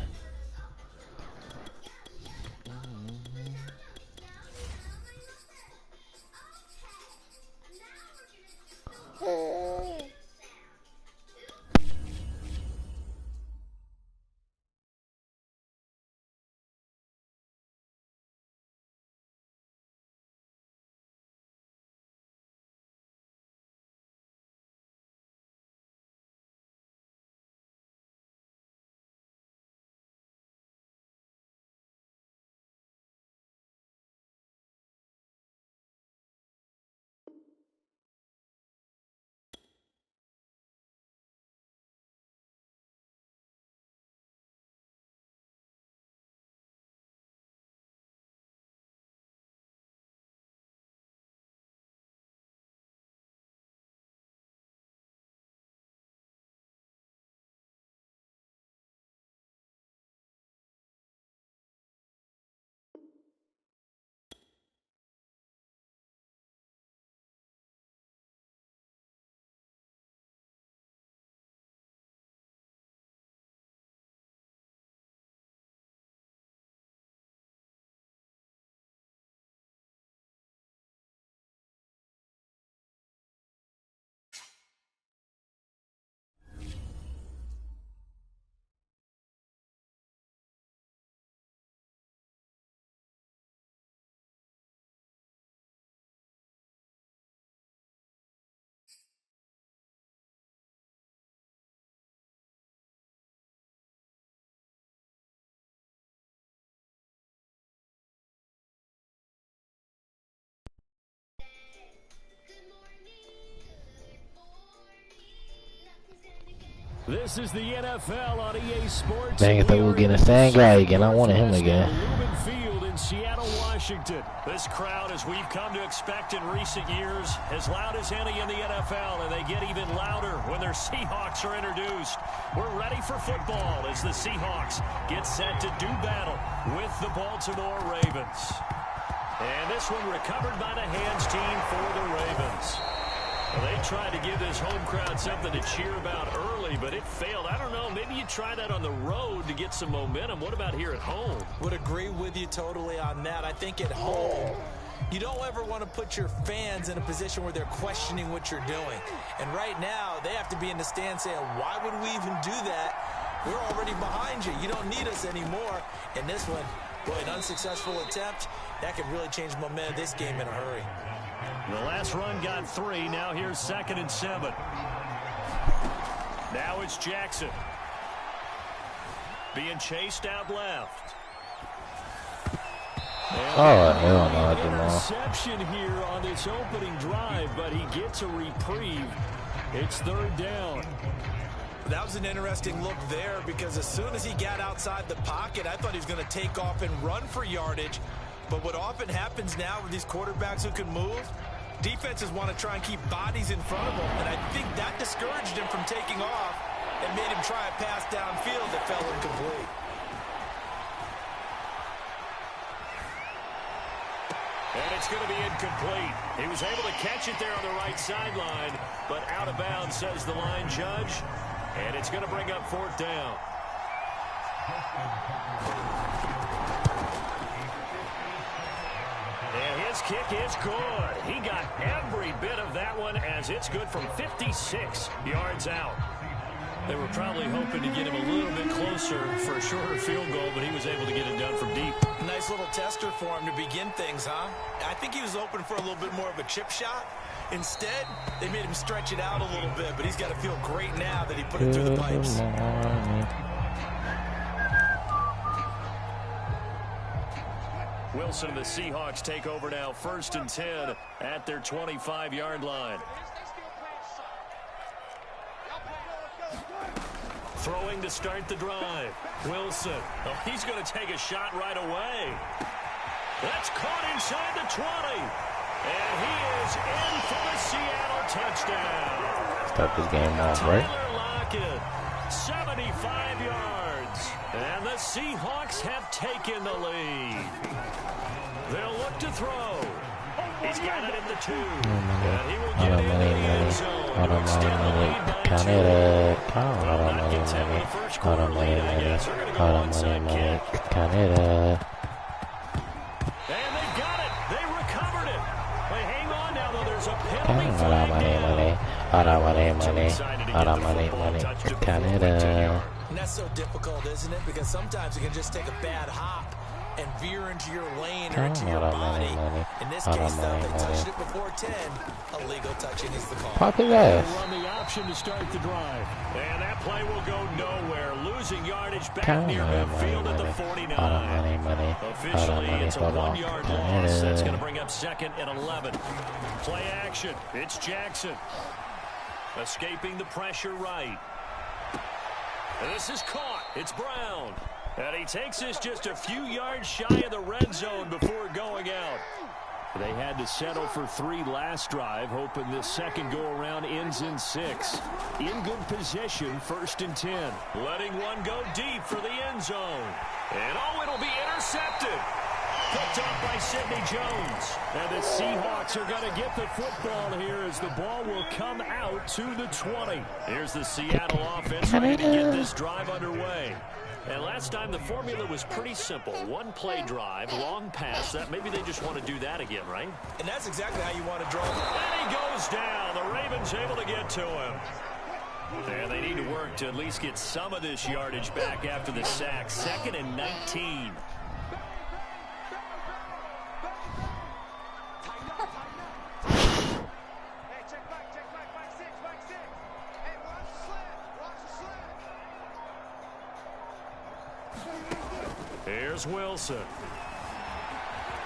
This is the NFL on EA Sports. Dang it, we'll get the same guy again. I wanted him again. Lumen Field in Seattle, Washington. This crowd, as we've come to expect in recent years, as loud as any in the NFL, and they get even louder when their Seahawks are introduced. We're ready for football as the Seahawks get set to do battle with the Baltimore Ravens. And this one recovered by the hands team for the Ravens. Well, they tried to give this home crowd something to cheer about early, but it failed. I don't know. Maybe you try that on the road to get some momentum. What about here at home? Would agree with you totally on that. I think at home, you don't ever want to put your fans in a position where they're questioning what you're doing. And right now, they have to be in the stand saying, why would we even do that? We're already behind you. You don't need us anymore. And this one, boy, an unsuccessful attempt, that could really change the momentum of this game in a hurry. The last run got 3. Now here's 2nd and 7. Now it's Jackson. Being chased out left. Oh, hell no, interception here on this opening drive, but he gets a reprieve. It's 3rd down. That was an interesting look there because as soon as he got outside the pocket, I thought he was going to take off and run for yardage. But what often happens now with these quarterbacks who can move, defenses want to try and keep bodies in front of them, and I think that discouraged him from taking off and made him try a pass downfield that fell incomplete. And it's going to be incomplete. He was able to catch it there on the right sideline, but out of bounds, says the line judge, and it's going to bring up 4th down. And his kick is good. He got every bit of that one as it's good from 56 yards out. They were probably hoping to get him a little bit closer for a shorter field goal, but he was able to get it done from deep. Nice little tester for him to begin things, huh? I think he was open for a little bit more of a chip shot. Instead, they made him stretch it out a little bit, but he's got to feel great now that he put it through the pipes. Wilson and the Seahawks take over now, 1st and 10 at their 25-yard line. Throwing to start the drive. Wilson. Oh, he's going to take a shot right away. That's caught inside the 20. And he is in for the Seattle touchdown. Start this game off, right? Tyler Lockett, 75 yards. And the Seahawks have taken the lead. They'll look to throw. He's got it in the 2. And he will get in the end zone to extend the lead by 2. Not get 10 in the first quarter lead, I guess. We're going to go onside kick. And they got it. They recovered it. They hang on now, though. There's a penalty flag. And that's so difficult, isn't it? Because sometimes it can just take a bad hop and veer into your lane or into your body. In this case, though, they touched it before 10. Illegal touching is the call. Pop his ass. Run the option to start the drive. And that play will go nowhere. Losing yardage back near midfield at the 49. Officially, it's a 1-yard loss. That's going to bring up 2nd and 11. Play action. It's Jackson. Escaping the pressure right. And this is caught. It's Brown. And he takes this just a few yards shy of the red zone before going out. They had to settle for 3 last drive, hoping this second go-around ends in 6. In good position, 1st and 10. Letting one go deep for the end zone. And oh, it'll be intercepted. Picked up by Sidney Jones. And the Seahawks are going to get the football here as the ball will come out to the 20. Here's the Seattle offense ready to get this drive underway. And last time the formula was pretty simple. 1-play drive, long pass. That maybe they just want to do that again, right? And that's exactly how you want to draw. And he goes down. The Ravens able to get to him. And they need to work to at least get some of this yardage back after the sack. 2nd and 19. Here's Wilson.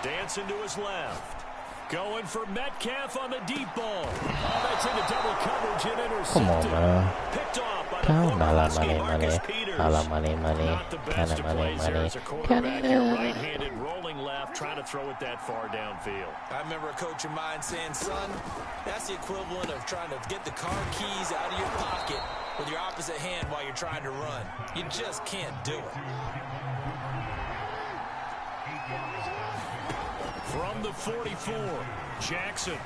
Dancing to his left. Going for Metcalf on the deep ball. Oh, that's into double coverage and intercepted. Come on, man. Picked off off by the Count all that Husky, money, Marcus money, Peters. all that money, Not the kind best of of money, plays there money, as a quarterback here, right-handed, rolling left, trying to throw it that far downfield. I remember a coach of mine saying, son, that's the equivalent of trying to get the car keys out of your pocket with your opposite hand while you're trying to run. You just can't do it. From the 44, Jackson.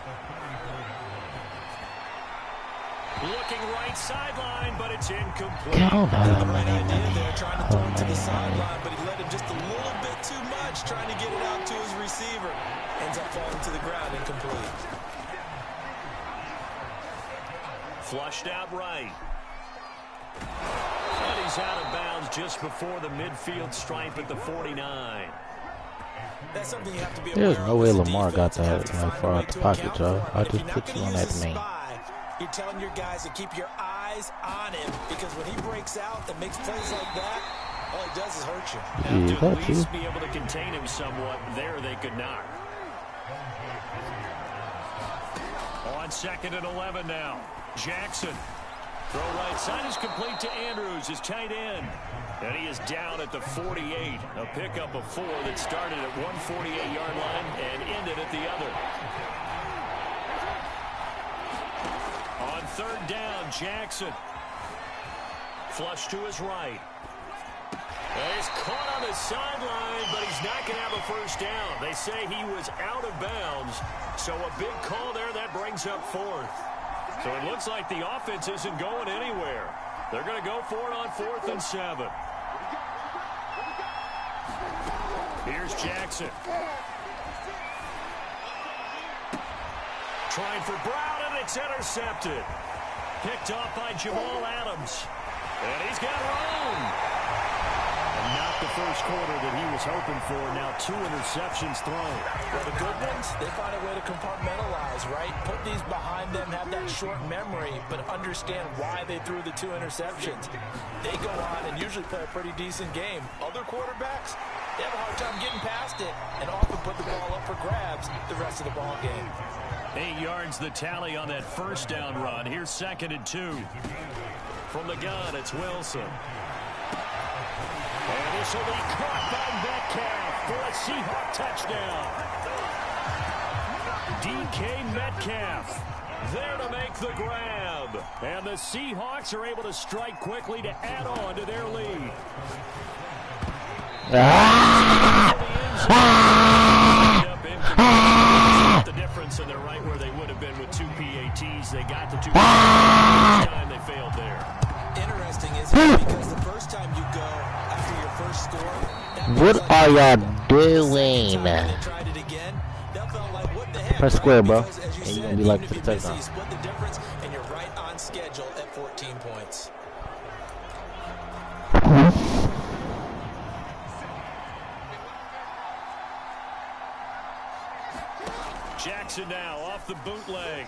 Looking right sideline, but it's incomplete. Count all that Great money, idea money, there, trying to all throw that it to the money, money. sideline, but he let him just a little bit too much, trying to get it out to his receiver. Ends up falling to the ground, incomplete. Flushed out right. And he's out of bounds just before the midfield stripe at the 49. That's something you have to be There's aware no of way as a Lamar got defense. You have that to like find a far way out the to pocket, account Joe. for it. I If just you're put not you going on to that use a main. spy, you're telling your guys to keep your eyes on him, because when he breaks out and makes plays like that, all he does is hurt you. Have to Yeah, at got you. least be able to contain him somewhat. There they could not. On 2nd and 11 now. Jackson. Throw right side is complete to Andrews, his tight end. And he is down at the 48. A pickup of 4 that started at 148-yard line and ended at the other. On 3rd down, Jackson. Flush to his right. And he's caught on the sideline, but he's not going to have a first down. They say he was out of bounds. So a big call there that brings up 4th. So it looks like the offense isn't going anywhere. They're going to go for it on 4th and 7. Here's Jackson. Trying for Brown, and it's intercepted. Picked off by Jamal Adams. And he's got room. And not the first quarter that he was hoping for. Now 2 interceptions thrown. Well, the good ones, they find a way to compartmentalize, right? Put these behind them, have that short memory, but understand why they threw the 2 interceptions. They go on and usually play a pretty decent game. Other quarterbacks, they have a hard time getting past it and often put the ball up for grabs the rest of the ball game. 8 yards the tally on that first down run. Here's 2nd and 2. From the gun, it's Wilson. And this will be caught by Metcalf for a Seahawk touchdown. DK Metcalf there to make the grab. And the Seahawks are able to strike quickly to add on to their lead. The difference, and they're right where they would have been with 2 PATs. They got the 2 PATs. This time they failed there. Interesting, isn't it? Because the first time you go after your first score, What are y'all doing? tried it again. That felt like, what the heck, Press square, right? bro. Because, as you And you're said, gonna be like even the if you miss it, touchdown. you split the difference, and you're right on schedule at 14 points. Jackson now off the bootleg.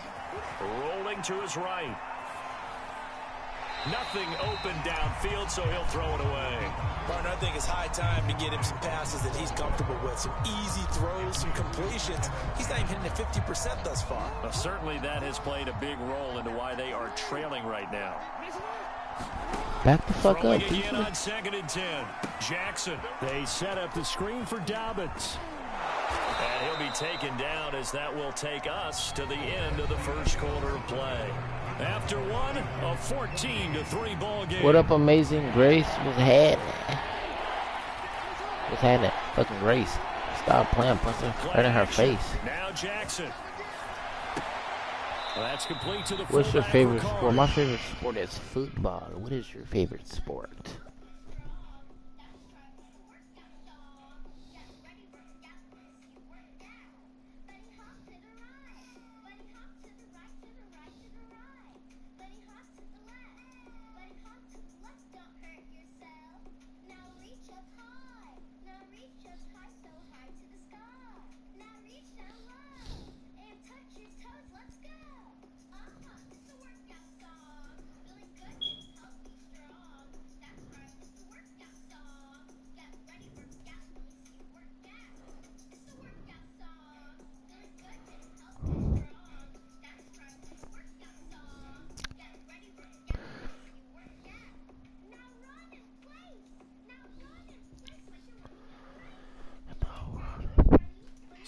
Rolling to his right. Nothing open downfield, so he'll throw it away. Partner, I think it's high time to get him some passes that he's comfortable with. Some easy throws, some completions. He's not even hitting at 50% thus far. Well, certainly that has played a big role into why they are trailing right now. Back the fuck Throwing up, again people. on 2nd and 10. Jackson. They set up the screen for Dobbins. And he'll be taken down as that will take us to the end of the first quarter of play. After one, a 14-3 ball game. What up, Amazing Grace? What's happening? What's happening? Fucking Grace. Stop playing, pussy. Right in her face. Now Jackson. Well, that's complete to the What's your fullback favorite for sport? Carr. My favorite sport is football. What is your favorite sport?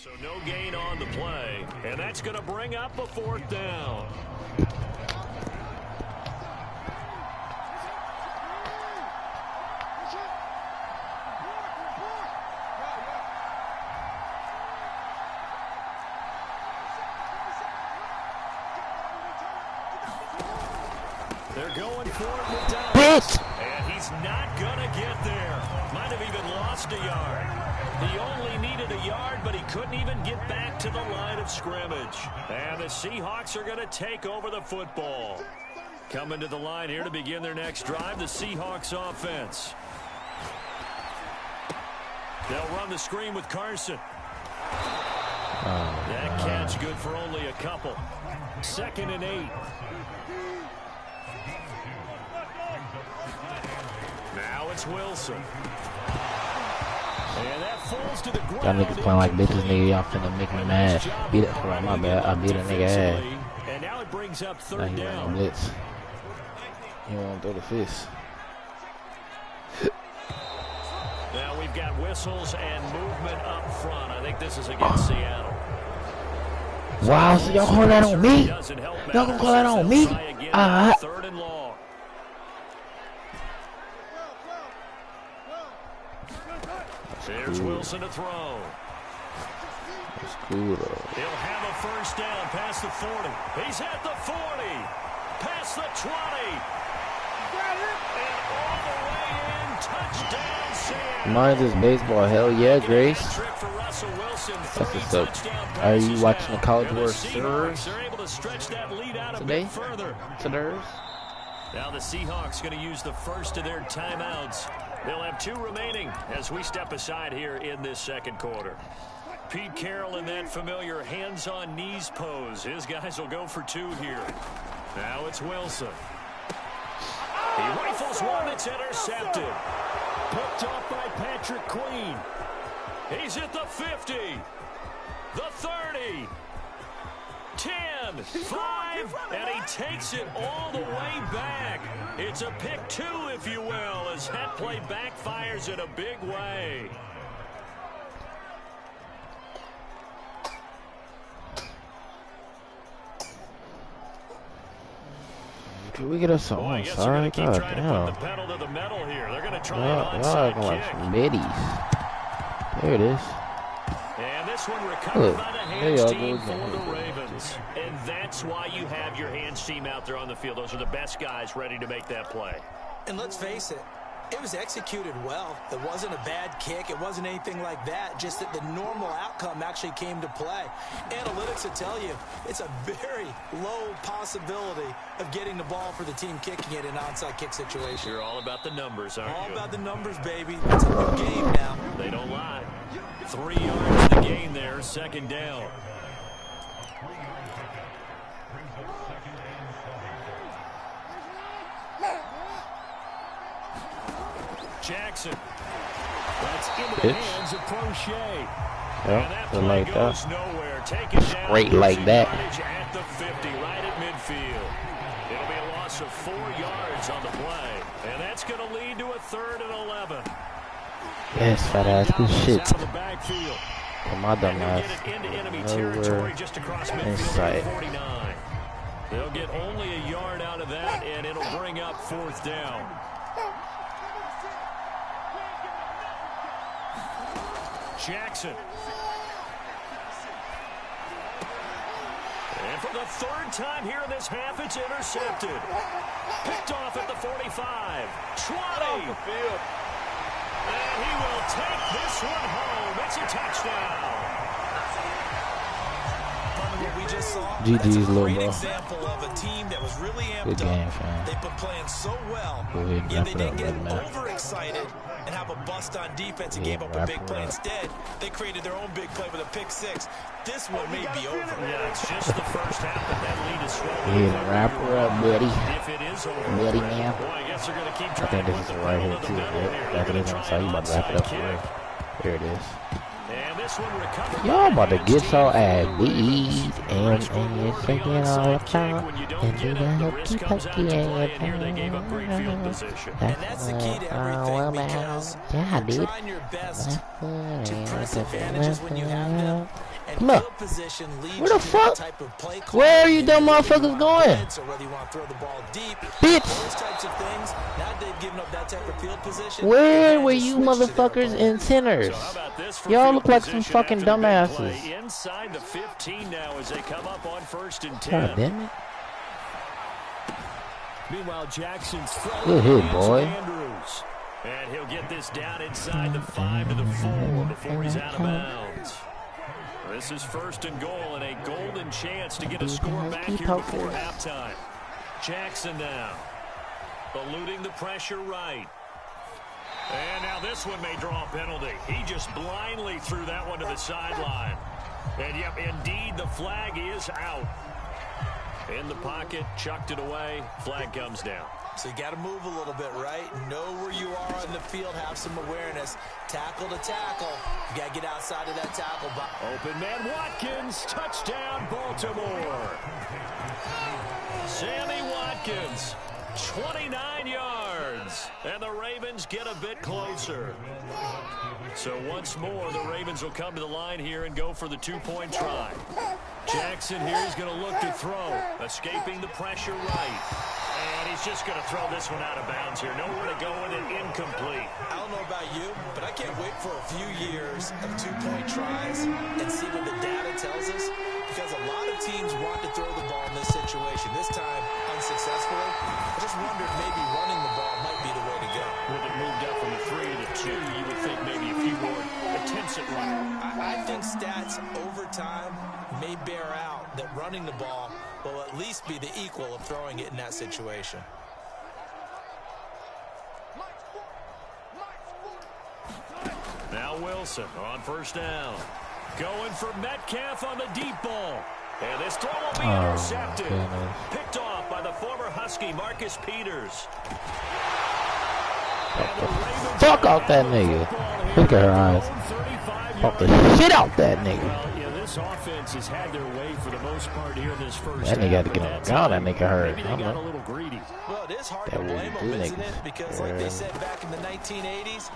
So no gain on the play, and that's going to bring up a 4th down. They're going for it with Dallas. And he's not going to get there. Might have even lost a yard. He only needed a yard, but he couldn't even get back to the line of scrimmage. And the Seahawks are going to take over the football. Coming to the line here to begin their next drive, the Seahawks offense. They'll run the screen with Carson. That catch good for only a couple. 2nd and 8. Now it's Wilson. And that falls to the ground. Y'all niggas playing like bitches, nigga. Y'all finna make me mad. Beat it. Hold on, my bad. I beat a nigga ass. And now it brings up 3rd now he down. blitz. He won't throw the fist. Now we've got whistles and movement up front. I think this is against Seattle. Wow, so y'all call that on me? Y'all gonna call that on me? 3rd and long. There's Wilson to throw. That's cool, though. He'll have a 1st down past the 40. He's at the 40. Past the 20. And all the way in. Touchdown, Sam. Mine is baseball. Hell yeah, Grace. Trick for Russell Wilson. That's what's up. Are you watching the College World Series They're able to stretch that lead out a today? bit further. Today? Now the Seahawks going to use the first of their timeouts. They'll have 2 remaining as we step aside here in this 2nd quarter. Pete Carroll in that familiar hands-on-knees pose. His guys will go for 2 here. Now it's Wilson. He rifles one that's intercepted. Picked off by Patrick Queen. He's at the 50. The 30. 10, 5, and he takes it all the way back. It's a pick 2, if you will, as that play backfires in a big way. Can we get us some? Boy, Sorry, God put the damn. pedal to the metal here. They're going to try Y'all an acting onside like kick. some middies. There it is. And this one recovered Look, by the there hands y'all team go for again. the Ravens. And that's why you have your hands team out there on the field. Those are the best guys ready to make that play. And let's face it, it was executed well. It wasn't a bad kick. It wasn't anything like that. Just that the normal outcome actually came to play. Analytics will tell you it's a very low possibility of getting the ball for the team kicking it in an onside kick situation. You're all about the numbers, aren't All you? about the numbers, baby. It's a new game now. They don't lie. 3 yards to gain there, 2nd down. Jackson. That's into the hands of Crochet. And that play like goes that. nowhere. Taken down. Straight like that. At the 50, right at midfield. It'll be a loss of 4 yards on the play. And that's going to lead to a 3rd and 11. Yes, fat ass. Good shit. Out of the backfield. Come on, dumb ass. Territory just across in midfield sight. at 49. They'll get only a yard out of that, and it'll bring up 4th down. Jackson. And for the 3rd time here in this half, it's intercepted. Picked off at the 45. 20. And he will take this one home. It's a touchdown. What we just saw, GG's, that's a little great bro. example of a team that was really Good amped game, up. fam. They've been playing so well, Go ahead and yet wrap they it didn't up, get man. overexcited and have a bust on defense and Yeah, gave up a wrap big it play. up. Instead, they created their own big play with a pick 6. This one may be over. Yeah, it's just the first half, but that lead is swollen. Yeah, wrap her up, buddy. If it is over, Buddy, man. boy, I guess they're going to keep I trying think to this put is the it right pedal here, to the too. metal here. Yep. They're After going this to one, try so you an about to wrap it up onside for real. kick. There it is. And this one recovered Y'all by about to the get hands your team ass for the Ravens. beat, The and risk you're reward taking the all the onside kick time, when you don't and get you it. got The to risk keep comes out to taking play, it. and here they gave up great field position. And that's the key to everything, because Yeah, I you're did. trying your best to press advantages when you have them, And Come on. field position leads Where the you to that fuck? type of play call. Where are you dumb Whether you motherfuckers want going? blitz or whether you want to throw the ball deep. Bitch. Those types of things. Now that they've given up that type of field position. Where they were just you switch to their motherfuckers opponent. in centers? So how about this for Y'all field look like some position fucking after the big dumbasses. play? Inside the 15 now as they come up on 1st and 10. God damn it. Meanwhile, Jackson's Good hit, boy. Andrews. And he'll get this down inside the 5 to the 4 before he's out of bounds. This is 1st and goal and a golden chance to get a score back here before halftime. Jackson now eluding the pressure right. And now this one may draw a penalty. He just blindly threw that one to the sideline. And yep, indeed, the flag is out. In the pocket, chucked it away, flag comes down. So you got to move a little bit, right? Know where you are on the field, have some awareness. Tackle to tackle. You got to get outside of that tackle box. Open man Watkins, touchdown Baltimore. Sammy Watkins, 29 yards. And the Ravens get a bit closer. So once more, the Ravens will come to the line here and go for the 2-point try. Jackson here is going to look to throw, escaping the pressure right. And he's just going to throw this one out of bounds here. Nowhere to go with it, incomplete. I don't know about you, but I can't wait for a few years of 2-point tries and see what the data tells us. Because a lot of teams want to throw the ball in this situation. This time, unsuccessfully. I just wondered maybe running the ball might be the way to go. With it moved up from the 3 to the 2, you would think maybe a few more attempts at running. I think stats over time may bear out that running the ball will at least be the equal of throwing it in that situation. Now Wilson on 1st down. Going for Metcalf on the deep ball. And this throw will be intercepted. Picked off by the former Husky, Marcus Peters. Fuck out that nigga. Look at her eyes. Fuck the shit out that nigga. Well, yeah, this offense has had their way for the most part here in this first That nigga had to get on the ground. That nigga hurt. Maybe they got a little greedy. Well, it is hard That to really blame do them, isn't niggas. it? Because like they said back in the 1980s,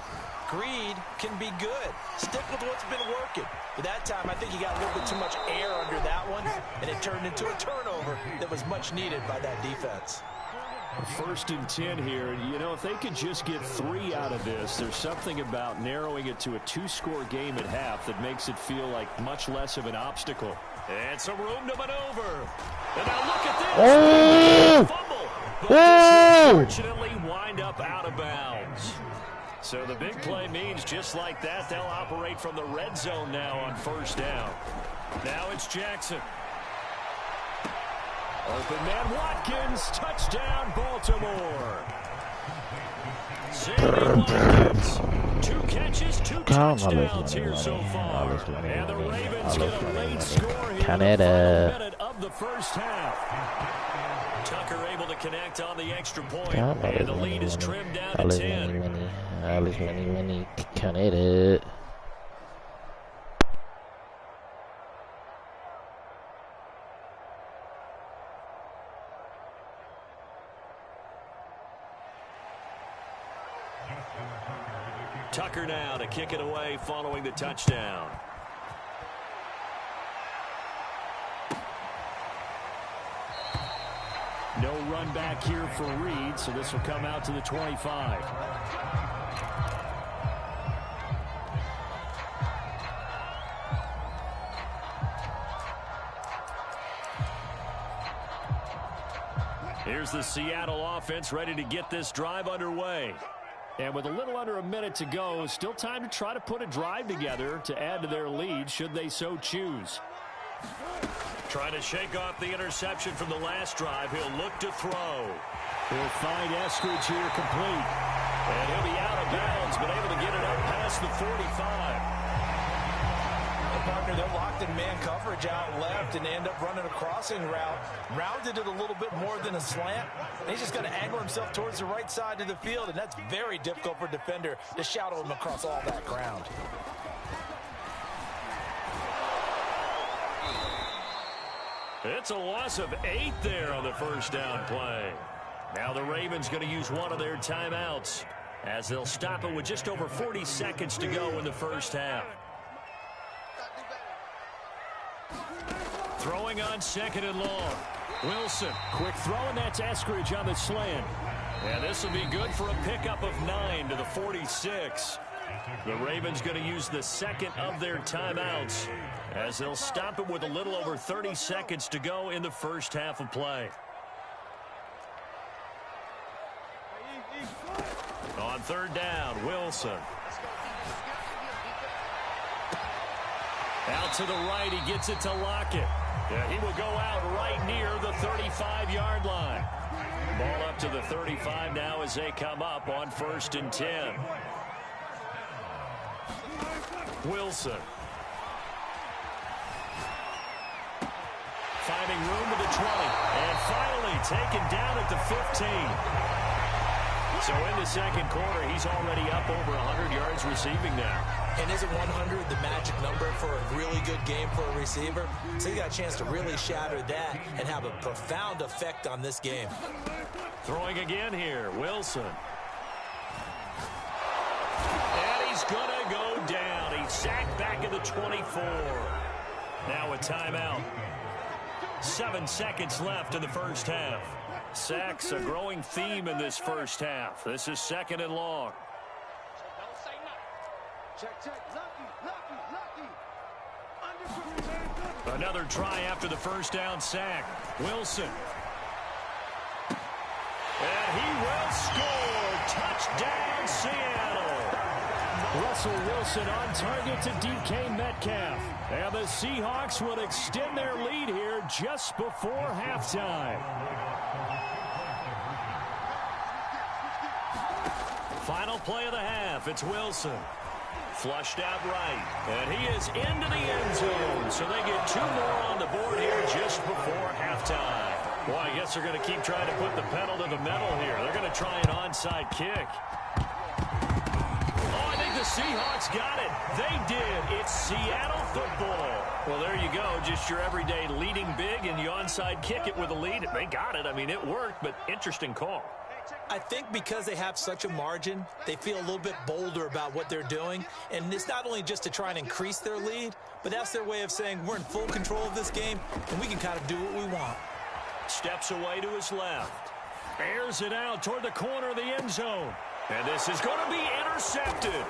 greed can be good. Stick with what's been working. But that time, I think you got a little bit too much air under that one, and it turned into a turnover that was much needed by that defense. 1st and 10 here. You know, if they could just get 3 out of this, there's something about narrowing it to a 2-score game at half that makes it feel like much less of an obstacle. And some room to maneuver. And now look at this. Fumble. But this will fortunately wind up out of bounds. So the big play means just like that, they'll operate from the red zone now on 1st down. Now it's Jackson. Open man Watkins, touchdown Baltimore. Sammy Watkins, 2 catches, 2 touchdowns here so far. And the Ravens get a late score here in the final minute of the first half. Tucker able to connect on the extra point, and the lead is trimmed down to 10. Count it. Tucker now to kick it away following the touchdown. No run back here for Reed, so this will come out to the 25. Here's the Seattle offense ready to get this drive underway. And with a little under a minute to go, still time to try to put a drive together to add to their lead should they so choose. Trying to shake off the interception from the last drive. He'll look to throw. He'll find Eskridge here complete. And he'll be out of bounds, but able to get it up past the 45. Partner, they're locked in man coverage out left and end up running a crossing route. Rounded it a little bit more than a slant. And he's just going to angle himself towards the right side of the field, and that's very difficult for a defender to shadow him across all that ground. It's a loss of 8 there on the first down play. Now the Ravens going to use one of their timeouts as they'll stop it with just over 40 seconds to go in the first half. Throwing on 2nd and long. Wilson, quick throw, and that's Eskridge on the slant. And this will be good for a pickup of 9 to the 46. The Ravens going to use the second of their timeouts as they'll stop it with a little over 30 seconds to go in the first half of play. On 3rd down, Wilson. Out to the right, he gets it to Lockett. Yeah, he will go out right near the 35-yard line. Ball up to the 35 now as they come up on 1st and 10. Wilson. Finding room at the 20. And finally taken down at the 15. So in the 2nd quarter, he's already up over 100 yards receiving now. And isn't 100 the magic number for a really good game for a receiver? So he got a chance to really shatter that and have a profound effect on this game. Throwing again here, Wilson. And he's going to go down. He's sacked back at the 24. Now a timeout. 7 seconds left in the first half. Sacks a growing theme in this first half. This is 2nd and long. Another try after the first down sack. Wilson. And he will score. Touchdown, Seattle. Russell Wilson on target to DK Metcalf. And the Seahawks will extend their lead here just before halftime. Final play of the half. It's Wilson. Flushed out right. And he is into the end zone. So they get 2 more on the board here just before halftime. Well, I guess they're going to keep trying to put the pedal to the metal here. They're going to try an onside kick. Oh, I think the Seahawks got it. They did. It's Seattle football. Well, there you go. Just your everyday leading big, and you onside kick it with a lead. They got it. I mean, it worked, but interesting call. I think because they have such a margin, they feel a little bit bolder about what they're doing. And it's not only just to try and increase their lead, but that's their way of saying we're in full control of this game, and we can kind of do what we want. Steps away to his left. Airs it out toward the corner of the end zone. And this is going to be intercepted.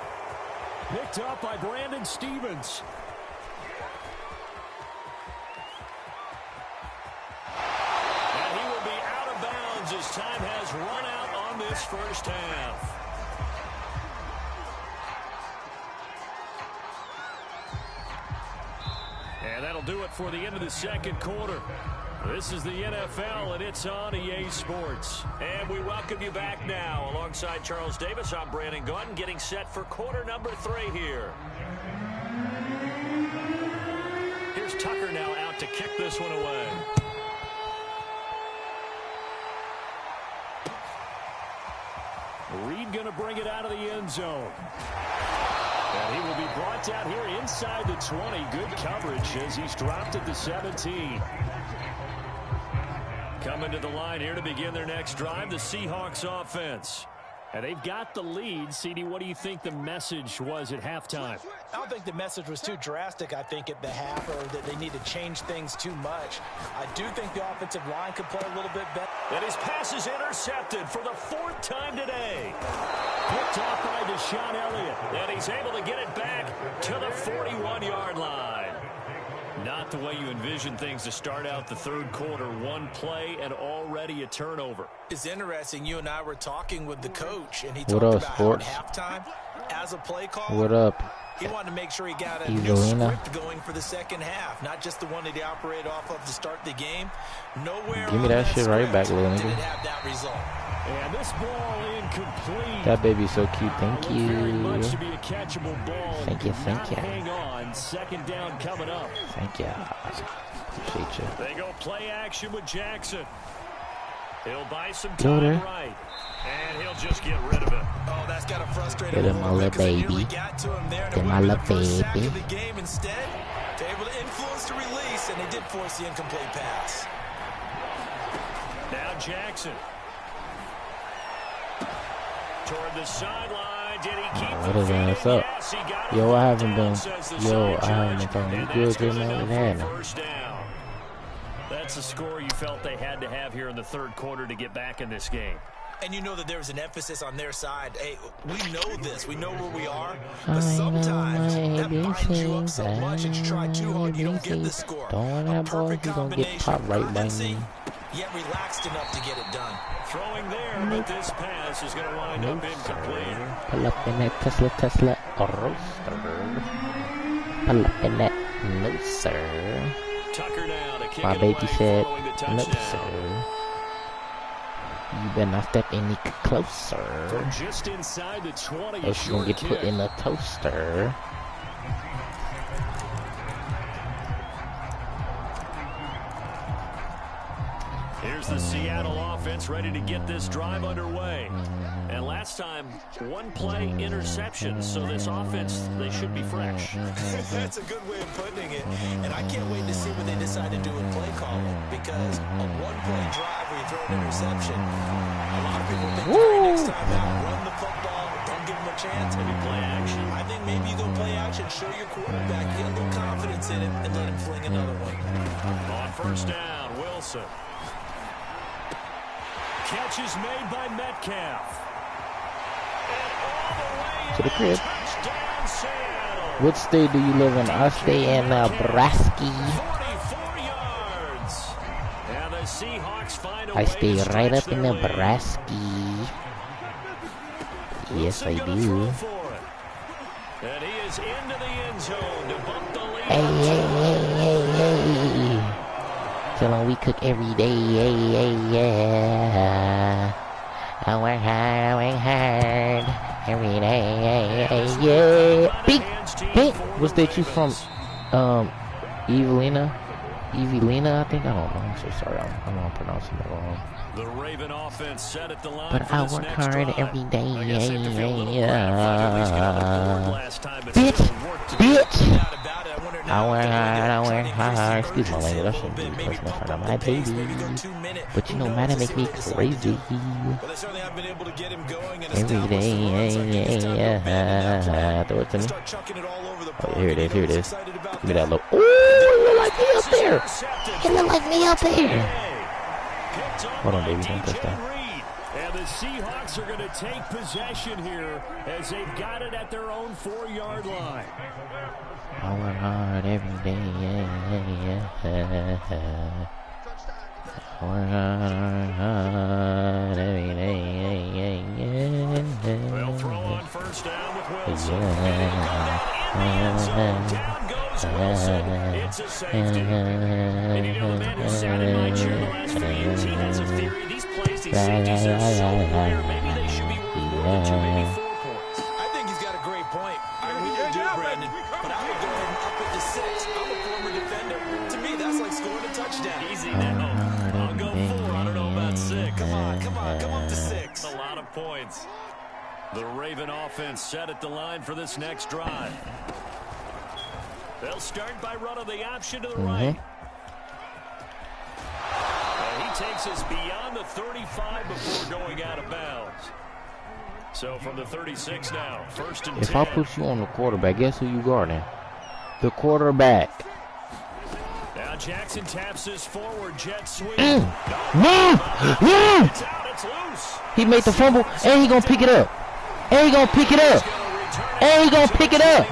Picked up by Brandon Stevens. And he will be out of bounds as time has run out on this first half. And that'll do it for the end of the 2nd quarter. This is the NFL, and it's on EA Sports. And we welcome you back now. Alongside Charles Davis, I'm Brandon Gaudin, getting set for quarter number 3 here. Here's Tucker now out to kick this one away. Reed going to bring it out of the end zone. And he will be brought down here inside the 20. Good coverage as he's dropped at the 17. Coming to the line here to begin their next drive, the Seahawks offense. And they've got the lead. CD, what do you think the message was at halftime? I don't think the message was too drastic, I think, at the half, or that they need to change things too much. I do think the offensive line could play a little bit better. And his pass is intercepted for the 4th time today. Picked off by Deshaun Elliott. And he's able to get it back to the 41-yard line. Not the way you envision things to start out the 3rd quarter. 1 play and already a turnover. It's interesting. You and I were talking with the coach, and he talked about how at halftime, as a play caller, what up? He wanted to make sure he got a new script going for the 2nd half, not just the one that he operated off of to start the game. Nowhere Give me that shit right back, little nigga. Did it have that result. And this ball incomplete. That baby's so cute. Thank you. Very much to be a catchable ball. Thank you. Thank you. Hang on. 2nd down coming up. Thank you. Appreciate you. They go play action with Jackson. He'll buy some time right. And he'll just get rid of it. Oh, that's got to frustrate him. Get him, my little baby. Get my little baby. The game instead, they're able to influence the release, and they did force the incomplete pass. Now Jackson. Toward the sideline. Did he keep what is that? What's up? Yes, yo, I haven't been talking. You good, Jay, man? What's happening? That's the score you felt they had to have here in the third quarter to get back in this game. And you know that there's an emphasis on their side. Hey, we know this. We know where we are. But sometimes that binds you up so much that you try too hard, you don't get the score. A perfect combination of urgency, yet relaxed enough to get it done. Throwing there, but this pass is going to wind up incomplete. Pull up in that Tesla, roaster. Pull up in that, no sir. Tucker now to kick My it baby away said, following the no touchdown. sir. You better not step any closer. Just inside the 20. Else you gonna get put in a toaster. Here's the Seattle offense ready to get this drive underway. And last time, one play interception. So this offense, they should be fresh. That's a good way of putting it. And I can't wait to see what they decide to do with play calling. Because a one-play drive where you throw an interception, a lot of people think, all right, next time out, run the football, don't give them a chance. Maybe play action. I think maybe you go play action, show your quarterback, get a little confidence in him, and let him fling another one. On first down, Wilson. Catch is made by Metcalf. And all the way To the crib. touchdown, Seattle. What state do you live in? I stay in Nebraska. 44 yards. And the Seahawks find a I way stay to right stretch up in their lead. Nebraska. Yes, I Wilson gonna do. throw for it. And he is into the end zone to bump the lead. Hey, hey, hey, hey, hey. Tell 'em we cook every day. Hey, yeah. I work hard every day. Yeah. Big. What state you from? Evelina, I think. I don't know. I'm so sorry. I'm pronouncing that wrong. The Raven offense set at the line. But I work hard every day. Bitch. I work hard. Excuse my language. I shouldn't be cussing in front of my baby. But you know, Madden make me crazy. Every day. Throw it to me. Oh, here it is. Give me that low. Ooh, it look like me up there. It look like me up there. Hold on, baby. Don't touch that. And the Seahawks are going to take possession here as they've got it at their own 4-yard line. I work hard every day. I work hard every day. They'll throw on first down with Wilson. Down goes Wilson. It's a safety. And you know the man who sat in my chair the last few years, he has a theory. These plays, these safeties are so rare. Maybe they should be worth 1 or 2, maybe 4 points. I think he's got a great point. I really do, Brandon. But I would go ahead and up it to 6. I'm a former defender. To me, that's like scoring a touchdown. Easy now. I'll go 4. I don't know about 6. Come up to 6. A lot of points. The Raven offense set at the line for this next drive. They'll start by running the option to the right. And he takes us beyond the 35 before going out of bounds. So from the 36 now, first and 10. If I put you on the quarterback, guess who you guarding? The quarterback. Now Jackson taps this forward jet sweep. It's out, it's loose. He made the fumble, and he gonna pick it up. And he gonna pick it up. And he gonna pick it up.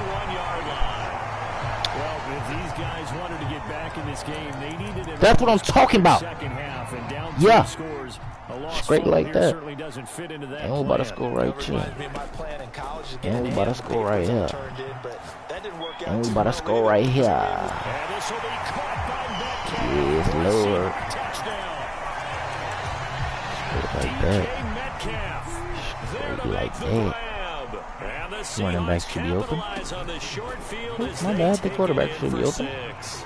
Well, if these guys wanted to get back in this game, they needed it. That's what I'm talking about. Second half and down Yeah. scores. A loss Straight like that. certainly doesn't fit into that And we about to plan. score right here. And we about to score right here. And we about to score right here. And this will be caught by Metcalf. Yes, Lord. Touchdown. Straight like DK that. Metcalf. There to Straight make like the that. grab. And the Running back Seahawks should be open. capitalize on the short field as My they bad, the take quarterback it in should be for open. 6.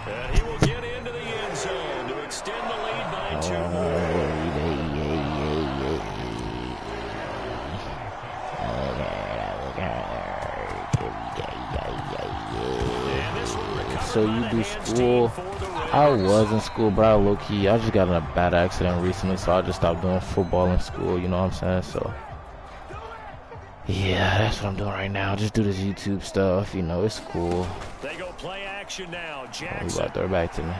And he will get into the end zone to extend the lead by 2 more. So you do school? I was in school, but I low-key, I just got in a bad accident recently, so I just stopped doing football in school, you know what I'm saying? So yeah, that's what I'm doing right now. Just do this YouTube stuff, you know, it's cool. They go play action now. Oh, you Jackson. about to throw it back to me.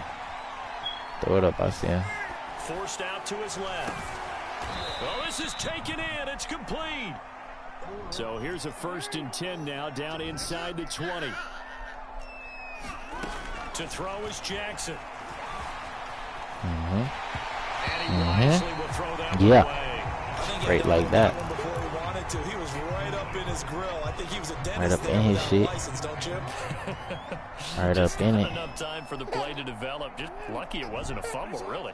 Throw it up, I see him. Forced out to his left. Well, this is taken in. It's complete. So here's a 1st and 10 now, down inside the 20. To throw is Jackson. And he wisely will throw that one away. Straight like that. He was right up in his grill. I think he was a dentist. Right up in his shit. License, don't you? Right up in it. Enough time for the play to develop. Just lucky it wasn't a fumble, really.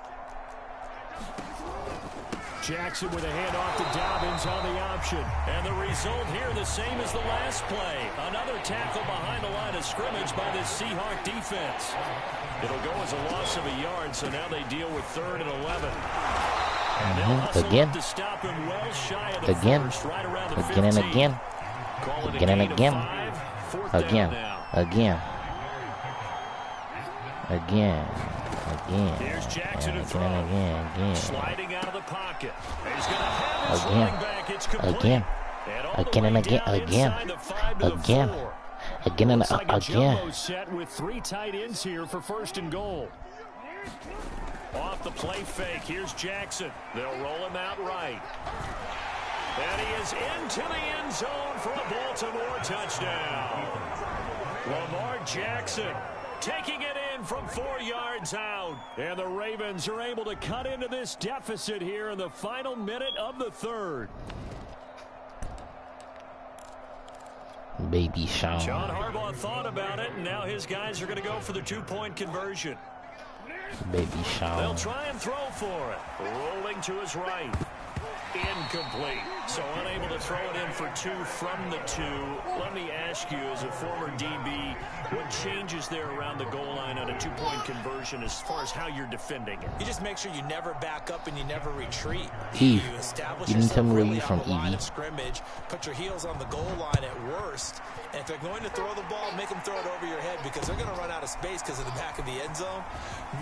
Jackson with a handoff to Dobbins on the option. And the result here the same as the last play. Another tackle behind the line of scrimmage by this Seahawk defense. It'll go as a loss of a yard, so now they deal with 3rd and 11. And again. To stop him well shy of the Again. first, right around the Again and 15. again. Again and again. Again. Again. Again. Again. Here's Jackson to throw. Again. Sliding out of the pocket. He's going to have his running back. It's complete. Again. Again and again. Again. Again. Again and again. Set with 3 tight ends here for 1st and goal. Off the play fake. Here's Jackson. They'll roll him out right. And he is into the end zone for a Baltimore touchdown. Lamar Jackson taking it in from 4 yards out. And the Ravens are able to cut into this deficit here in the final minute of the 3rd. Baby Sean. John Harbaugh thought about it, and now his guys are going to go for the 2-point conversion. Baby Sean. They'll try and throw for it. Rolling to his right. Incomplete. So unable to throw it in for 2 from the 2. Let me ask you, as a former DB, what changes there around the goal line on a 2-point conversion as far as how you're defending it? You just make sure you never back up and you never retreat. Eve, You establish you didn't tell me where you from, line Evie. of scrimmage, put your heels on the goal line at worst, and if they're going to throw the ball, make them throw it over your head because they're going to run out of space because of the back of the end zone.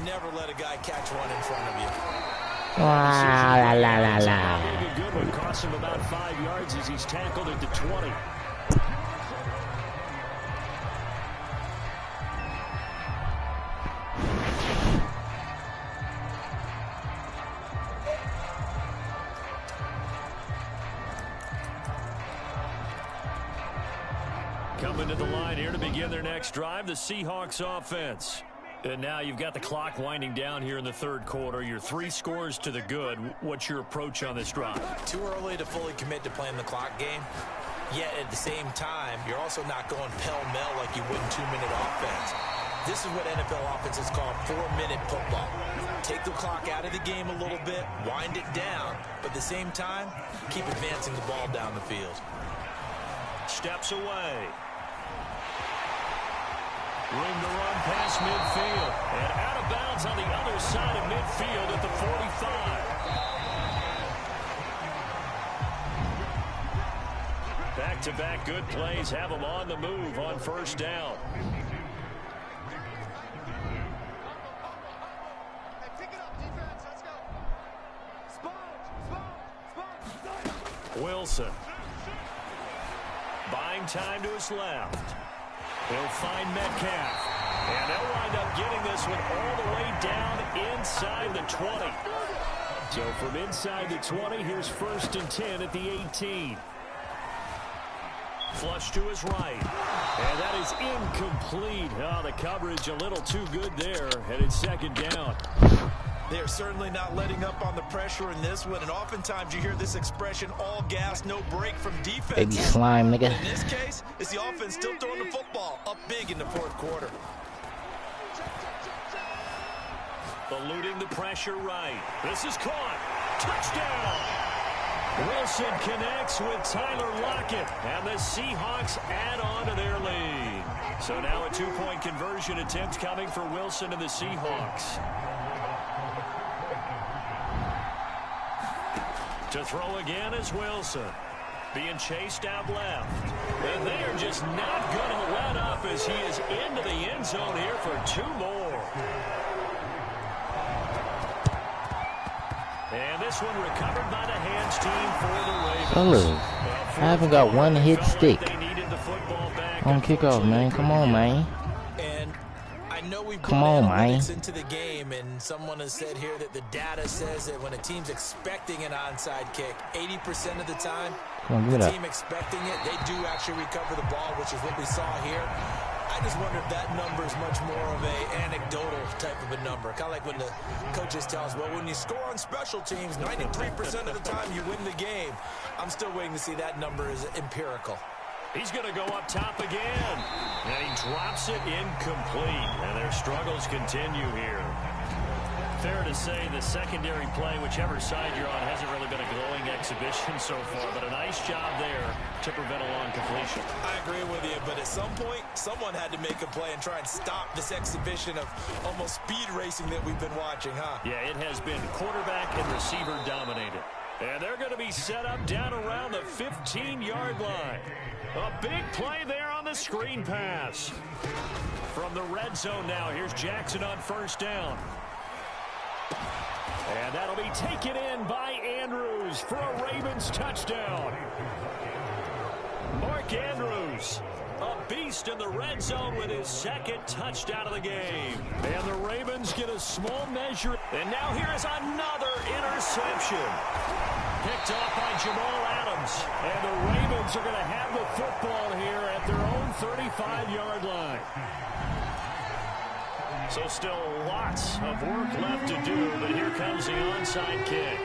Never let a guy catch one in front of you. La la la la. Good one. Cost him about 5 yards as he's tackled at the 20. Coming to the line here to begin their next drive, the Seahawks offense. And now you've got the clock winding down here in the 3rd quarter. You're 3 scores to the good. What's your approach on this drive? Too early to fully commit to playing the clock game. Yet at the same time, you're also not going pell-mell like you would in 2-minute offense. This is what NFL offenses call 4-minute football. Take the clock out of the game a little bit, wind it down, but at the same time, keep advancing the ball down the field. Steps away. Room to run past midfield. And out of bounds on the other side of midfield at the 45. Back-to-back good plays have them on the move on 1st down. Wilson. Buying time to his left. He'll find Metcalf. And they'll wind up getting this one all the way down inside the 20. So from inside the 20, here's 1st and 10 at the 18. Flush to his right. And that is incomplete. Oh, the coverage a little too good there. And it's 2nd down. They're certainly not letting up on the pressure in this one, and oftentimes you hear this expression, all gas, no break from defense. Baby slime, nigga. In this case, it's the offense still throwing the football up big in the 4th quarter. Eluding the pressure right. This is caught. Touchdown! Wilson connects with Tyler Lockett, and the Seahawks add on to their lead. So now a 2-point conversion attempt coming for Wilson and the Seahawks. To throw again is Wilson. Being chased out left. And they are just not going to let up as he is into the end zone here for 2 more. And this one recovered by the hands team for the Ravens. Fellas, I haven't got one hit stick on kickoff, man. Come on, man. And I know we've Come on, man. into the game, and someone has said here that the data says that when a team's expecting an onside kick, 80% of the time, the team expecting it, they do actually recover the ball, which is what we saw here. I just wonder if that number is much more of a anecdotal type of a number. Kind of like when the coaches tell us, well, when you score on special teams, 93% of the time you win the game. I'm still waiting to see that number is empirical. He's going to go up top again. And he drops it incomplete. And their struggles continue here. Fair to say the secondary play, whichever side you're on, hasn't really been a glowing exhibition so far. But a nice job there to prevent a long completion. I agree with you, but at some point, someone had to make a play and try and stop this exhibition of almost speed racing that we've been watching, huh? Yeah, it has been quarterback and receiver dominated. And they're going to be set up down around the 15-yard line. A big play there on the screen pass. From the red zone now, here's Jackson on first down. And that'll be taken in by Andrews for a Ravens touchdown. Mark Andrews, a beast in the red zone with his second touchdown of the game. And the Ravens get a small measure. And now here is another interception. Picked off by Jamal Adams. And the Ravens are going to have the football here at their own 35-yard line. So still lots of work left to do, but here comes the onside kick.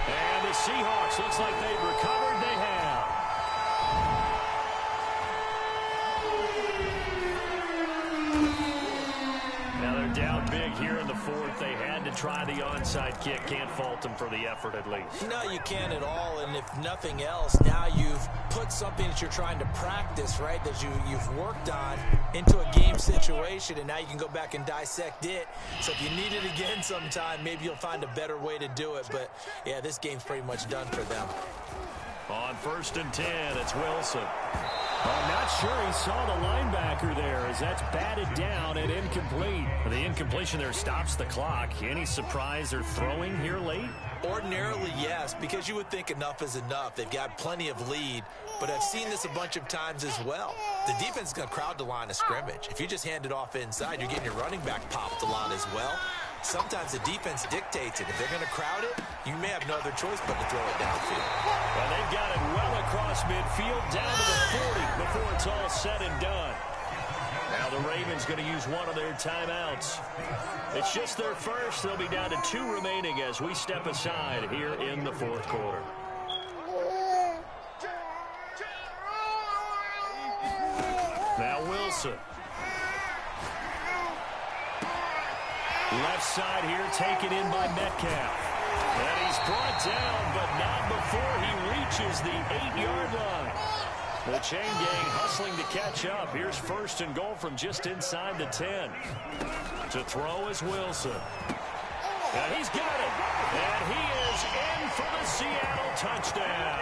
And the Seahawks, looks like they've recovered. They have. Now they're down big here in the fourth. They had to try the onside kick. Can't fault them for the effort at least. No, you can't at all. And if nothing else, now you've put something that you're trying to practice, right, that you've worked on into a game situation, and now you can go back and dissect it. So if you need it again sometime, maybe you'll find a better way to do it. But, yeah, this game's pretty much done for them. On 1st and 10, it's Wilson. I'm not sure he saw the linebacker there as that's batted down and incomplete. The incompletion there stops the clock. Any surprise they're throwing here late? Ordinarily, yes, because you would think enough is enough. They've got plenty of lead, but I've seen this a bunch of times as well. The defense is going to crowd the line of scrimmage. If you just hand it off inside, you're getting your running back popped a lot as well. Sometimes the defense dictates it. If they're going to crowd it, you may have no other choice but to throw it downfield. Well, they've got it well across midfield, down to the 40 before it's all said and done. Now the Ravens going to use one of their timeouts. It's just their first. They'll be down to 2 remaining as we step aside here in the fourth quarter. Now Wilson. Left side here taken in by Metcalf. And he's brought down, but not before he reaches the 8-yard line. The chain gang hustling to catch up. Here's 1st and goal from just inside the 10. To throw is Wilson. And he's got it. And he is in for the Seattle touchdown.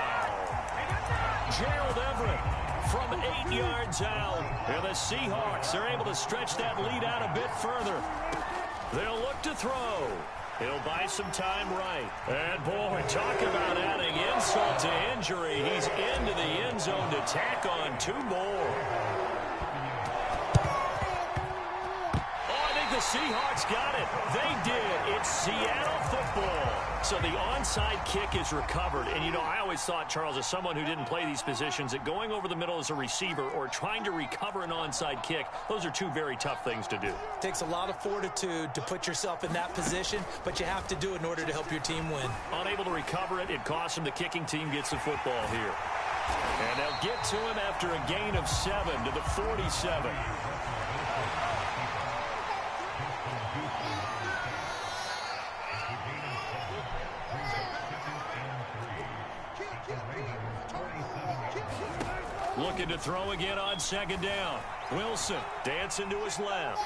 Gerald Everett from 8 yards out. And the Seahawks are able to stretch that lead out a bit further. They'll look to throw. He'll buy some time right. And, boy, talk about adding insult to injury. He's into the end zone to tack on 2 more. Oh, I think the Seahawks got it. They did. It's Seattle football. So the onside kick is recovered. And, you know, I always thought, Charles, as someone who didn't play these positions, that going over the middle as a receiver or trying to recover an onside kick, those are 2 very tough things to do. Takes a lot of fortitude to put yourself in that position, but you have to do it in order to help your team win. Unable to recover it, it costs him. The kicking team gets the football here. And they'll get to him after a gain of 7 to the 47. Looking to throw again on 2nd down. Wilson dancing to his left.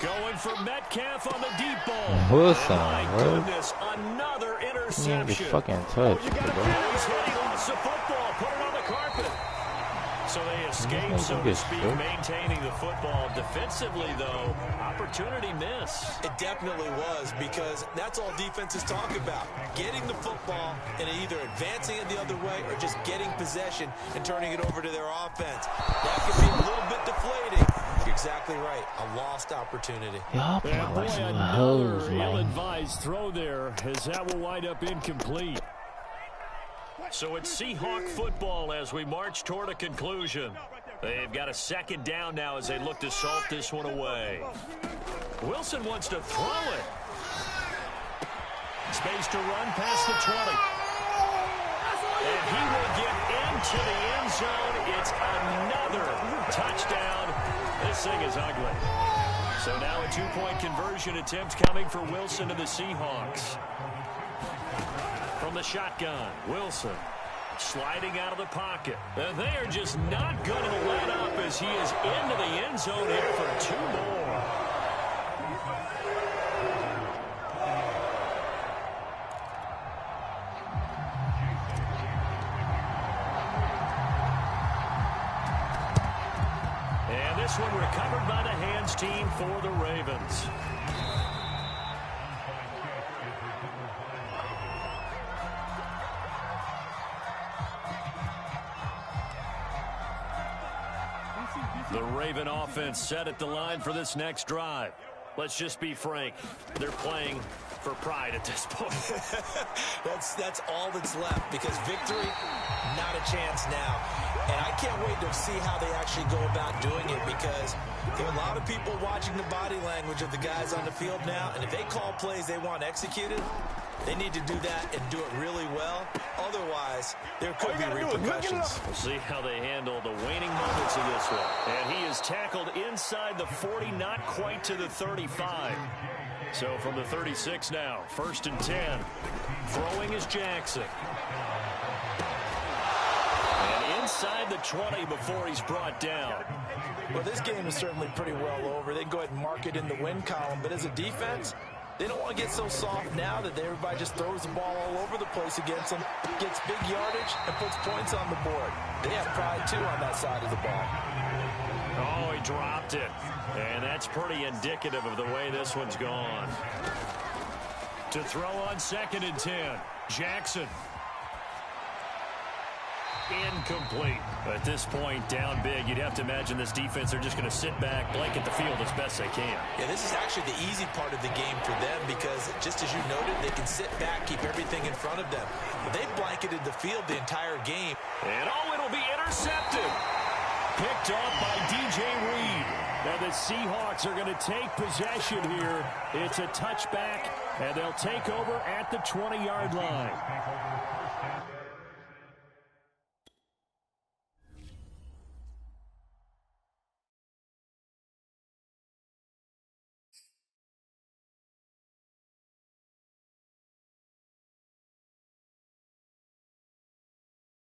Going for Metcalf on the deep ball. Wilson, my goodness, another interception. Get fucking touch. He's hitting lost the football. Put it on the carpet. So they escape, so to speak, maintaining the football. Defensively, though, opportunity miss. It definitely was, because that's all defenses talk about. Getting the football and either advancing it the other way or just getting possession and turning it over to their offense. That can be a little bit deflating, Exactly right. A lost opportunity. Y'all Boy, another ill-advised throw there, as that will wind up incomplete. So it's Seahawk football as we march toward a conclusion. They've got a second down now as they look to salt this one away. Wilson wants to throw it. Space to run past the 20. And he will get into the end zone. It's another touchdown. This thing is ugly. So now a two-point conversion attempt coming for Wilson to the Seahawks. From the shotgun, Wilson sliding out of the pocket. And they are just not going to let up as he is into the end zone here for two more. And this one recovered by the hands team for the Ravens. The Raven offense set at the line for this next drive. Let's just be frank. They're playing for pride at this point. That's all that's left, because victory, not a chance now. And I can't wait to see how they actually go about doing it, because there are a lot of people watching the body language of the guys on the field now, and if they call plays they want executed, they need to do that and do it really well. Otherwise, there could be repercussions. We'll see how they handle the waning moments of this one. And he is tackled inside the 40, not quite to the 35. So from the 36 now, 1st and 10. Throwing is Jackson. And inside the 20 before he's brought down. Well, this game is certainly pretty well over. They can go ahead and mark it in the win column. But as a defense, they don't want to get so soft now that everybody just throws the ball all over the place against them, gets big yardage, and puts points on the board. They have pride, too, on that side of the ball. Oh, he dropped it. And that's pretty indicative of the way this one's gone. To throw on 2nd and 10, Jackson. Incomplete. At this point, down big, you'd have to imagine this defense, they're just going to sit back, blanket the field as best they can. Yeah, this is actually the easy part of the game for them, because just as you noted, they can sit back, keep everything in front of them. But they've blanketed the field the entire game. And oh, it'll be intercepted. Picked off by DJ Reed. Now the Seahawks are going to take possession here. It's a touchback, and they'll take over at the 20-yard line.